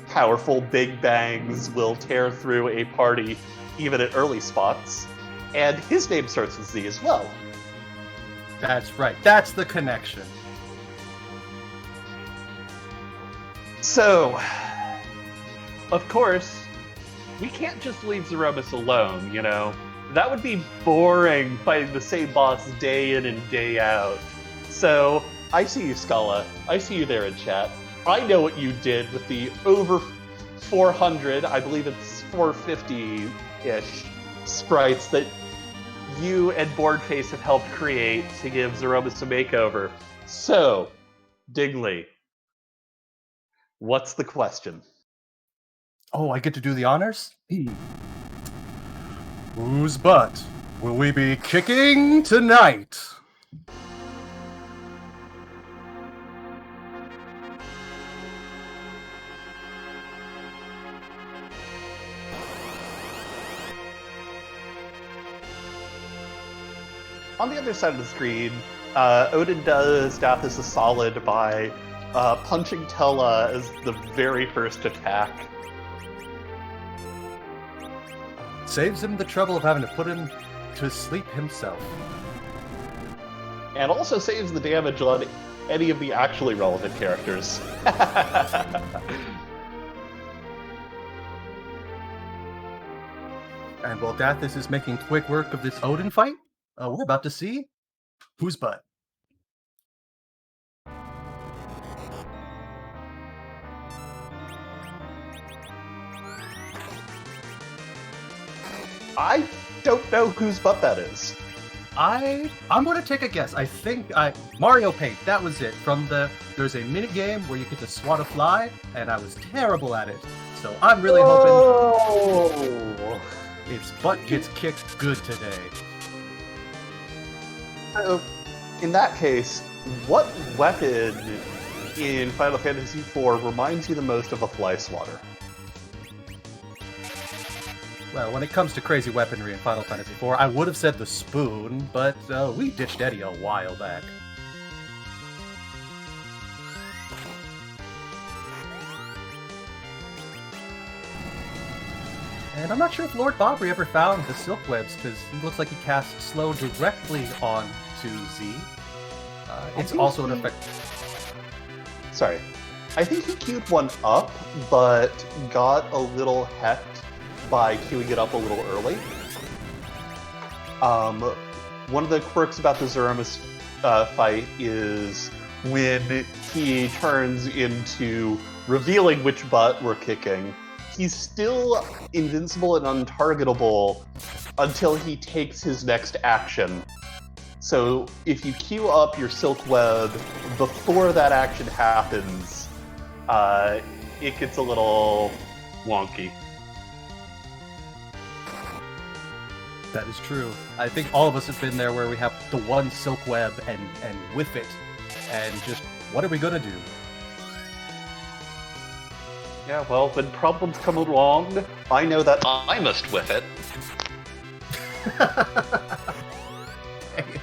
powerful big bangs will tear through a party even at early spots, and his name starts with Z as well. That's right. That's the connection. So, of course, we can't just leave Threemus alone, you know? That would be boring fighting the same boss day in and day out. So, I see you, Scala. I see you there in chat. I know what you did with the over 400, I believe it's 450-ish, sprites that you and Boardface have helped create to give Threemus a makeover. So, Dingley, what's the question? Oh, I get to do the honors? Whose butt will we be kicking tonight? On the other side of the screen, Odin does Dathus a solid by punching Tella as the very first attack. Saves him the trouble of having to put him to sleep himself. And also saves the damage on any of the actually relevant characters. And while Dathus is making quick work of this Odin fight, we're about to see whose butt. I don't know whose butt that is. I'm going to take a guess. I think Mario Paint. That was it. There's a mini game where you get to swat a fly, and I was terrible at it. So I'm really hoping its butt gets kicked good today. So, in that case, what weapon in Final Fantasy IV reminds you the most of a fly swatter? Well, when it comes to crazy weaponry in Final Fantasy IV, I would have said the spoon, but we ditched Eddie a while back. And I'm not sure if Lord-Bobbree ever found the silk webs, because it looks like he cast slow directly on to Z. It's also an effect. Sorry. I think he queued one up, but got a little hecked by queuing it up a little early. One of the quirks about the Threemus fight is when he turns into revealing which butt we're kicking, he's still invincible and untargetable until he takes his next action. So if you queue up your Silk Web before that action happens, it gets a little wonky. That is true. I think all of us have been there where we have the one silk web and whiff it, and just, what are we gonna do? Yeah, well, when problems come along, I know that I must whiff it. Dang it.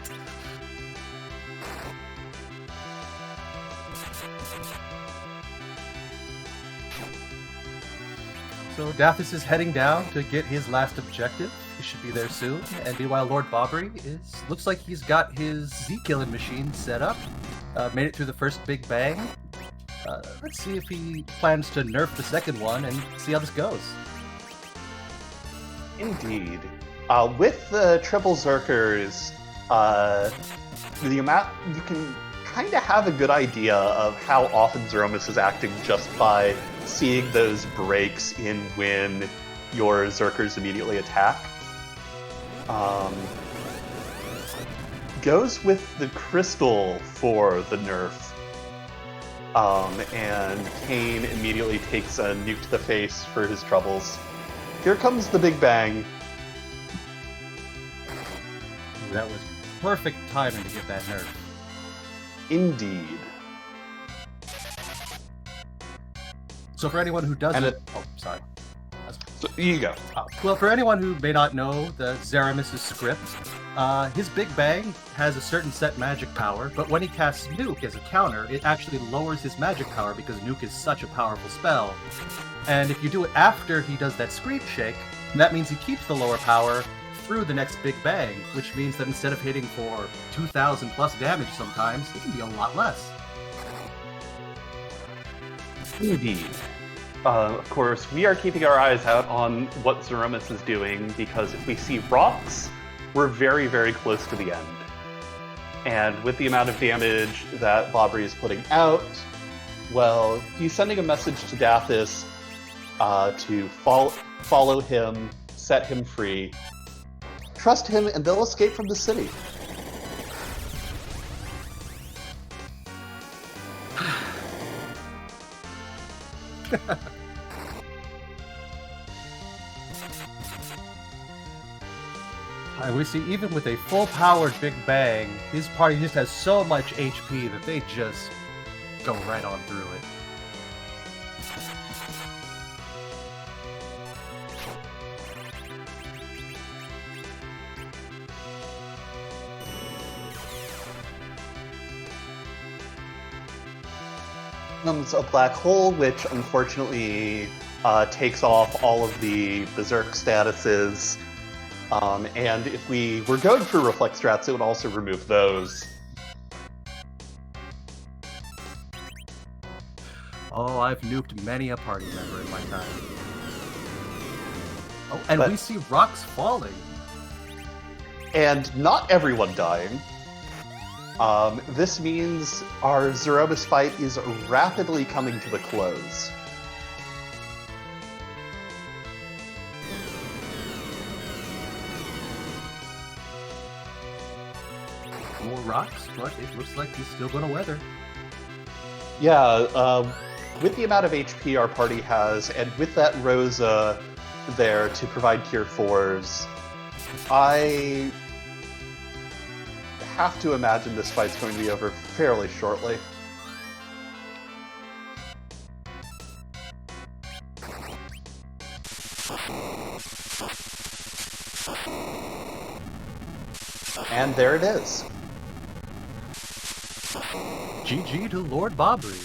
So Dathus is heading down to get his last objective. He should be there soon. And meanwhile, Lord-Bobbree looks like he's got his Z-killing machine set up. Made it through the first big bang. Let's see if he plans to nerf the second one and see how this goes. Indeed. With the triple Zerkers, the amount you can kind of have a good idea of how often Threemus is acting just by seeing those breaks in when your Zerkers immediately attack. goes with the crystal for the nerf. And Kane immediately takes a nuke to the face for his troubles. Here comes the Big Bang. That was perfect timing to get that nerf. Indeed. So for anyone who doesn't... sorry. So, you go. Well, for anyone who may not know the Threemus' script, his Big Bang has a certain set magic power, but when he casts Nuke as a counter, it actually lowers his magic power because Nuke is such a powerful spell. And if you do it after he does that Scream Shake, that means he keeps the lower power through the next Big Bang, which means that instead of hitting for 2,000 plus damage sometimes, it can be a lot less. Indeed. Of course, we are keeping our eyes out on what Threemus is doing, because if we see rocks, we're very, very close to the end. And with the amount of damage that bobbree is putting out, well, he's sending a message to Dathus to follow him, set him free. Trust him, and they'll escape from the city. And we see, even with a full-powered Big Bang, his party just has so much HP that they just go right on through it. Comes a black hole, which unfortunately takes off all of the berserk statuses. And if we were going for reflect strats, it would also remove those. Oh, I've nuked many a party member in my time. Oh, and we see rocks falling. And not everyone dying. This means our Threemus fight is rapidly coming to a close. More rocks, but it looks like he's still going to weather. Yeah, with the amount of HP our party has, and with that Rosa there to provide Tier 4s, I have to imagine this fight's going to be over fairly shortly. And there it is. GG to Lord Bobbree.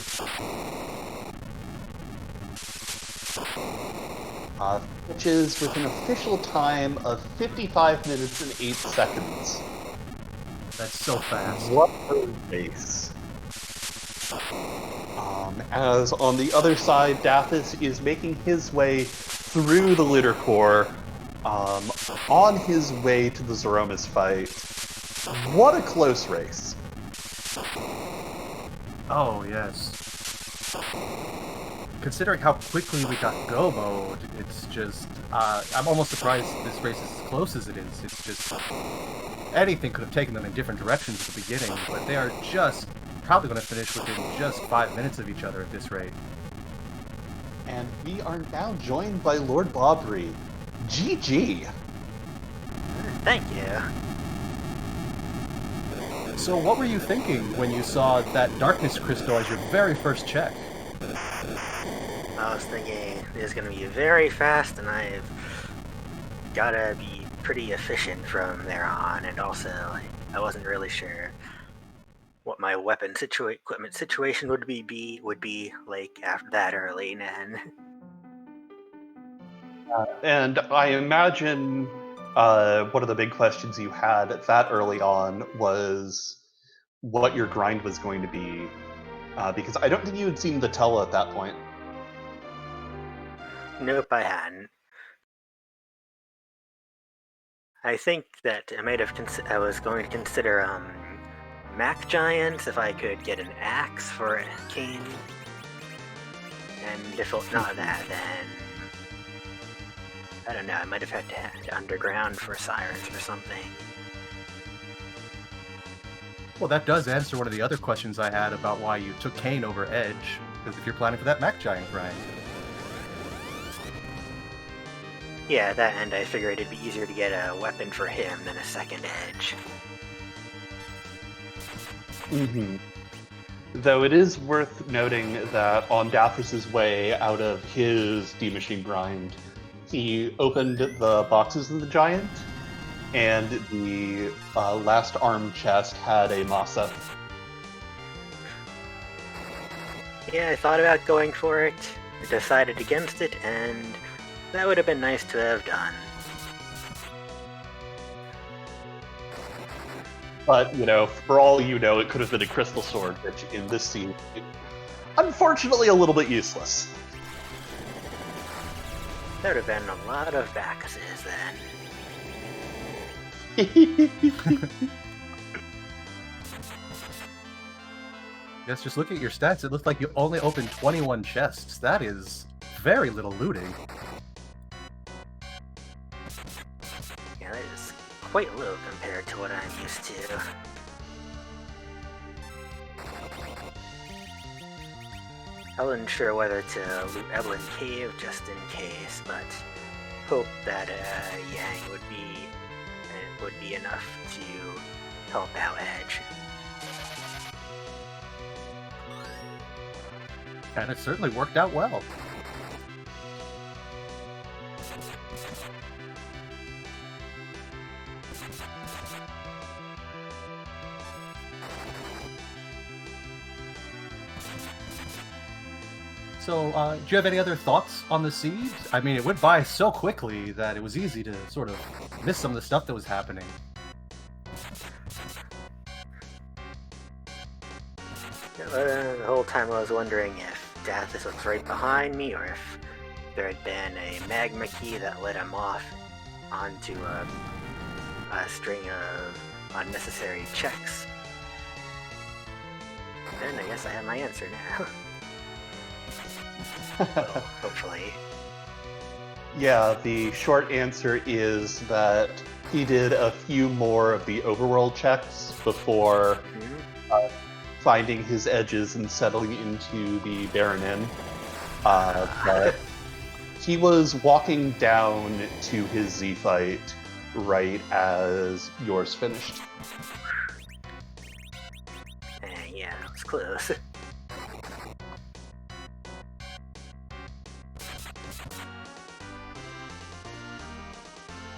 Which is with an official time of 55 minutes and 8 seconds. That's so fast. What a race. As on the other side, Dathus is making his way through the Litter Core, on his way to the Threemus fight. What a close race. Oh, yes. Considering how quickly we got go mode, it's just... I'm almost surprised this race is as close as it is. It's just... anything could have taken them in different directions at the beginning, but they are just probably going to finish within just 5 minutes of each other at this rate. And we are now joined by Lord Bobbree. GG! Thank you. So what were you thinking when you saw that darkness crystal as your very first check? I was thinking this is going to be very fast, and I've got to be pretty efficient from there on, and also I wasn't really sure what my weapon equipment situation would be like after that early, and And I imagine one of the big questions you had that early on was what your grind was going to be, because I don't think you had seen the Tella at that point. nope, I hadn't. I think that I was going to consider Mac Giants if I could get an axe for Kane, and if not that, then I don't know, I might have had to underground for Sirens or something. Well, that does answer one of the other questions I had about why you took Kane over Edge, because if you're planning for that Mech Giant grind. Yeah, that, and I figured it'd be easier to get a weapon for him than a second Edge. Though it is worth noting that on Dathus's way out of his D-Machine grind, he opened the boxes of the Giant, and the last arm chest had a Masa. Yeah, I thought about going for it, decided against it, and that would have been nice to have done. But, you know, for all you know, it could have been a Crystal Sword, which in this scene, unfortunately, a little bit useless. There would have been a lot of Bacchuses then. Yes, just look at your stats. It looks like you only opened 21 chests. That is very little looting. Yeah, that is quite low compared to what I'm used to. I wasn't sure whether to loot Evelyn Cave just in case, but hope that Yang would be enough to help out Edge. And it certainly worked out well. So, do you have any other thoughts on the siege? I mean, it went by so quickly that it was easy to sort of miss some of the stuff that was happening. The whole time I was wondering if Dathus was right behind me, or if there had been a magma key that led him off onto a string of unnecessary checks. And I guess I have my answer now. Well, hopefully. Yeah, the short answer is that he did a few more of the overworld checks before finding his edges and settling into the Baron Inn. But he was walking down to his Z fight right as yours finished. Yeah, it was close.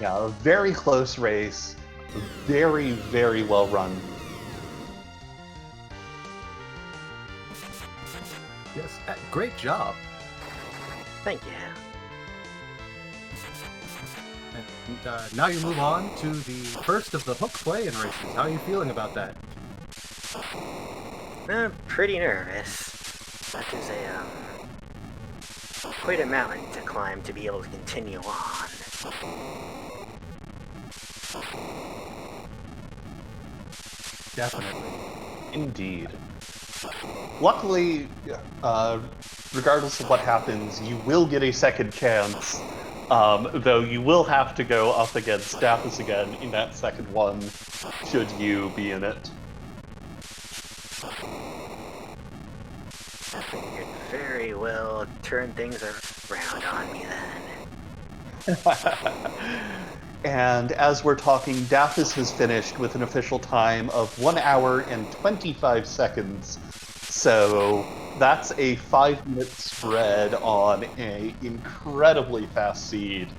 Yeah, a very close race, very, very well run. Yes, great job. Thank you. And now you move on to the first of the hook play-in races. How are you feeling about that? I'm pretty nervous. That is quite a mountain to climb to be able to continue on. Definitely. Indeed. Luckily, regardless of what happens, you will get a second chance, though you will have to go up against Dathus again in that second one, should you be in it. I think you could very well turn things around on me then. And as we're talking, Dathus has finished with an official time of 1 hour and 25 seconds. So that's a 5-minute spread on an incredibly fast seed.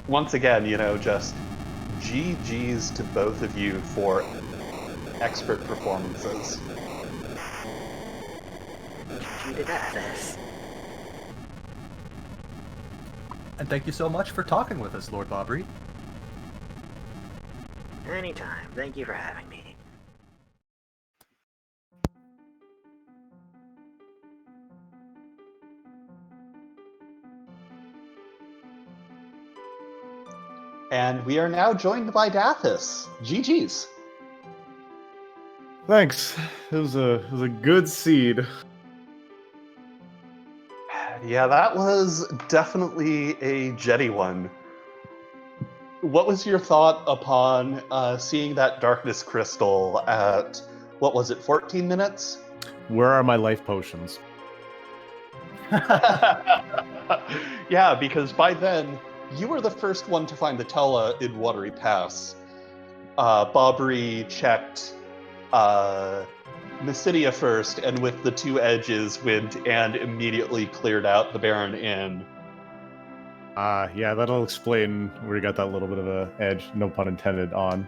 Once again, you know, just GG's to both of you for expert performances. GG to Dathus. And thank you so much for talking with us, Lord Bobbree. Anytime. Thank you for having me. And we are now joined by Dathus. GG's. Thanks. It was a good seed. Yeah, that was definitely a jetty one. what was your thought upon seeing that darkness crystal at, what was it, 14 minutes? Where are my life potions? Yeah, because by then, you were the first one to find the Tella in Watery Pass. Bobbree checked Mysidia first, and with the two edges went and immediately cleared out the Baron Inn. Yeah, that'll explain where you got that little bit of a edge, no pun intended, on.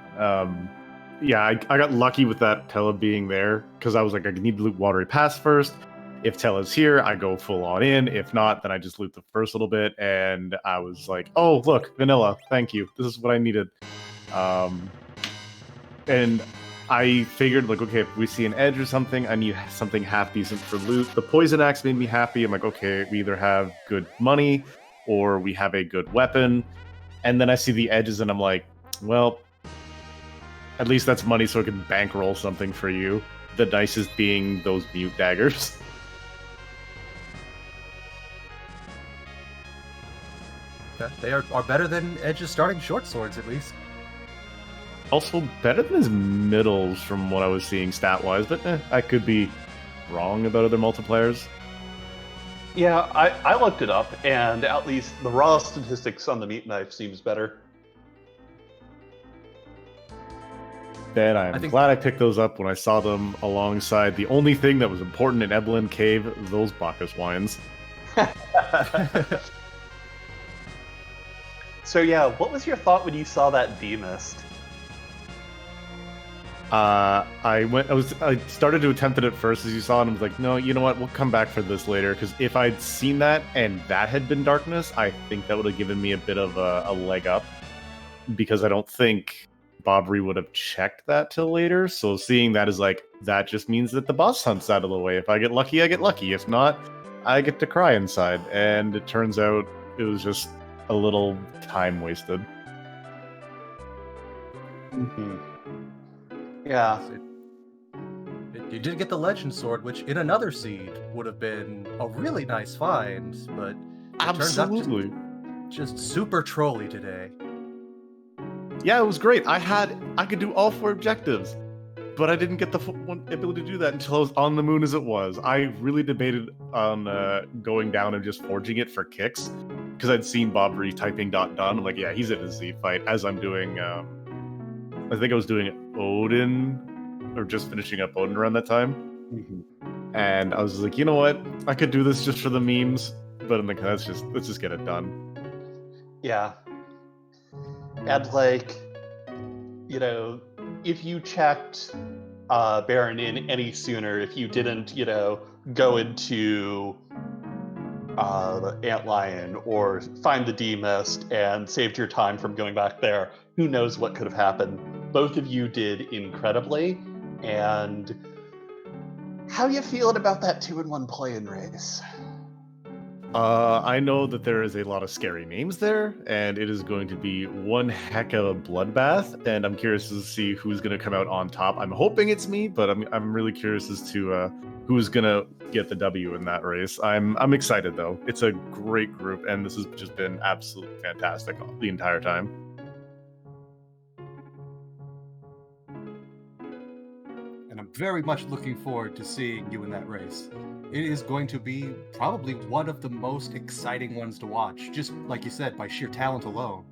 Yeah, I got lucky with that Tella being there, because I was like, I need to loot Watery Pass first. If Tella's here, I go full on in. If not, then I just loot the first little bit, and I was like, oh, look, vanilla, thank you. This is what I needed. And I figured, like, okay, if we see an edge or something, I need something half decent for loot. The poison axe made me happy. I'm like, okay, we either have good money or we have a good weapon. And then I see the edges and I'm like, well, at least that's money so I can bankroll something for you. The nicest being those mute daggers. They are better than Edge's starting short swords, at least. Also better than his middles from what I was seeing stat-wise, but I could be wrong about other multipliers. Yeah, I looked it up, and at least the raw statistics on the meat knife seems better. Ben, I'm glad I picked those up when I saw them alongside the only thing that was important in Evelyn Cave, those Bacchus wines. So yeah, what was your thought when you saw that D-Mist? I started to attempt it at first, as you saw, and I was like, no, you know what, we'll come back for this later, because if I'd seen that and that had been darkness, I think that would have given me a bit of a leg up, because I don't think Bobbree would have checked that till later. So seeing that is like, that just means that the boss hunt's out of the way. If I get lucky, I get lucky. If not, I get to cry inside. And it turns out it was just a little time wasted. Mm-hmm. Yeah. You did get the Legend Sword, which in another seed would have been a really nice find, but absolutely turns out just super trolly today. Yeah, it was great. I could do all 4 objectives, but I didn't get the ability to do that until I was on the moon as it was. I really debated on going down and just forging it for kicks, because I'd seen Bobbree typing .done. I'm like, yeah, he's in a Z fight, as I'm doing, I think I was doing Odin, or just finishing up Odin around that time. Mm-hmm. And I was like, you know what? I could do this just for the memes, but I'm like, let's just get it done. Yeah. And like, you know, if you checked Baron in any sooner, if you didn't, you know, go into Antlion or find the D-Mist and saved your time from going back there, who knows what could have happened. Both of you did incredibly, and how you feeling about that 2-in-1 play-in race? I know that there is a lot of scary names there, and it is going to be one heck of a bloodbath, and I'm curious to see who's going to come out on top. I'm hoping it's me, but I'm really curious as to who's going to get the W in that race. I'm excited, though. It's a great group, and this has just been absolutely fantastic the entire time. And I'm very much looking forward to seeing you in that race. It is going to be probably one of the most exciting ones to watch, just like you said, by sheer talent alone.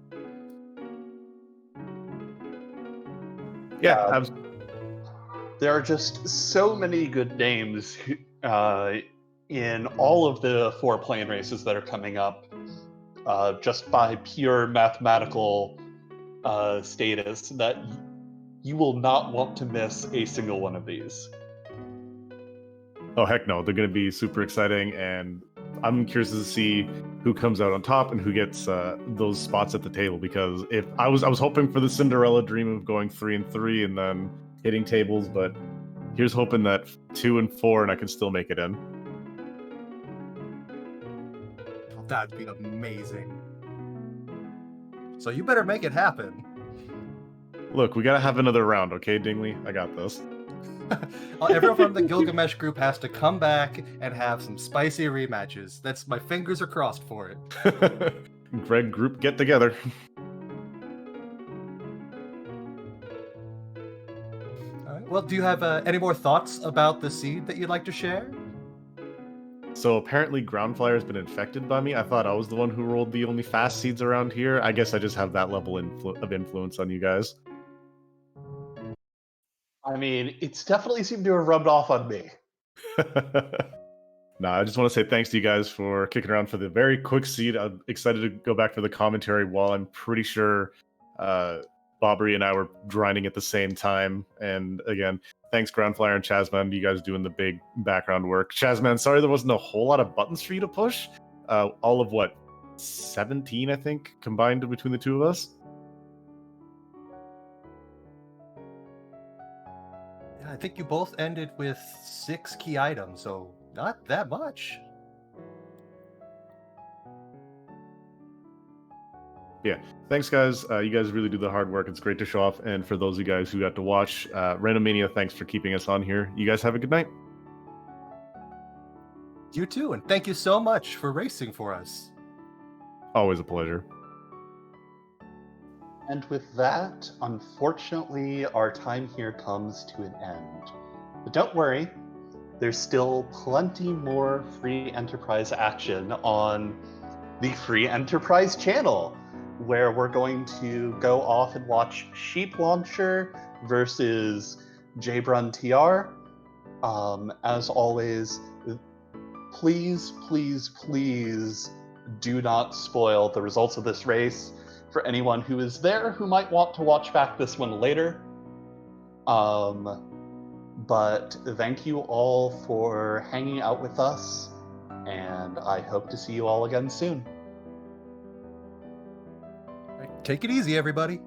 Yeah, there are just so many good names in all of the 4 play-in races that are coming up, just by pure mathematical status, that you will not want to miss a single one of these. Oh, heck no. They're going to be super exciting, and I'm curious to see who comes out on top and who gets those spots at the table, because if I was hoping for the Cinderella dream of going 3-3 and then hitting tables, but here's hoping that 2 and 4 and I can still make it in. That'd be amazing. So you better make it happen. Look, we got to have another round, okay, Dingley? I got this. Everyone from the Gilgamesh group has to come back and have some spicy rematches. My fingers are crossed for it. Greg group, get together. Well, do you have any more thoughts about the seed that you'd like to share? So apparently Groundflyer has been infected by me. I thought I was the one who rolled the only fast seeds around here. I guess I just have that level of influence on you guys. I mean, it's definitely seemed to have rubbed off on me. No, I just want to say thanks to you guys for kicking around for the very quick seed. I'm excited to go back for the commentary while I'm pretty sure Bobbree and I were grinding at the same time. And again, thanks Groundflyer and Chazman, you guys doing the big background work. Chazman, sorry there wasn't a whole lot of buttons for you to push. All of what, 17, I think, combined between the two of us? Yeah, I think you both ended with 6 key items, so not that much. Yeah, thanks guys. You guys really do the hard work. It's great to show off. And for those of you guys who got to watch, Randomania, thanks for keeping us on here. You guys have a good night. You too, and thank you so much for racing for us. Always a pleasure. And with that, unfortunately, our time here comes to an end. But don't worry, there's still plenty more Free Enterprise action on the Free Enterprise channel, where we're going to go off and watch Sheep Launcher versus Jbrun TR. As always, please, please, please do not spoil the results of this race for anyone who is there who might want to watch back this one later. But thank you all for hanging out with us, and I hope to see you all again soon. Take it easy, everybody.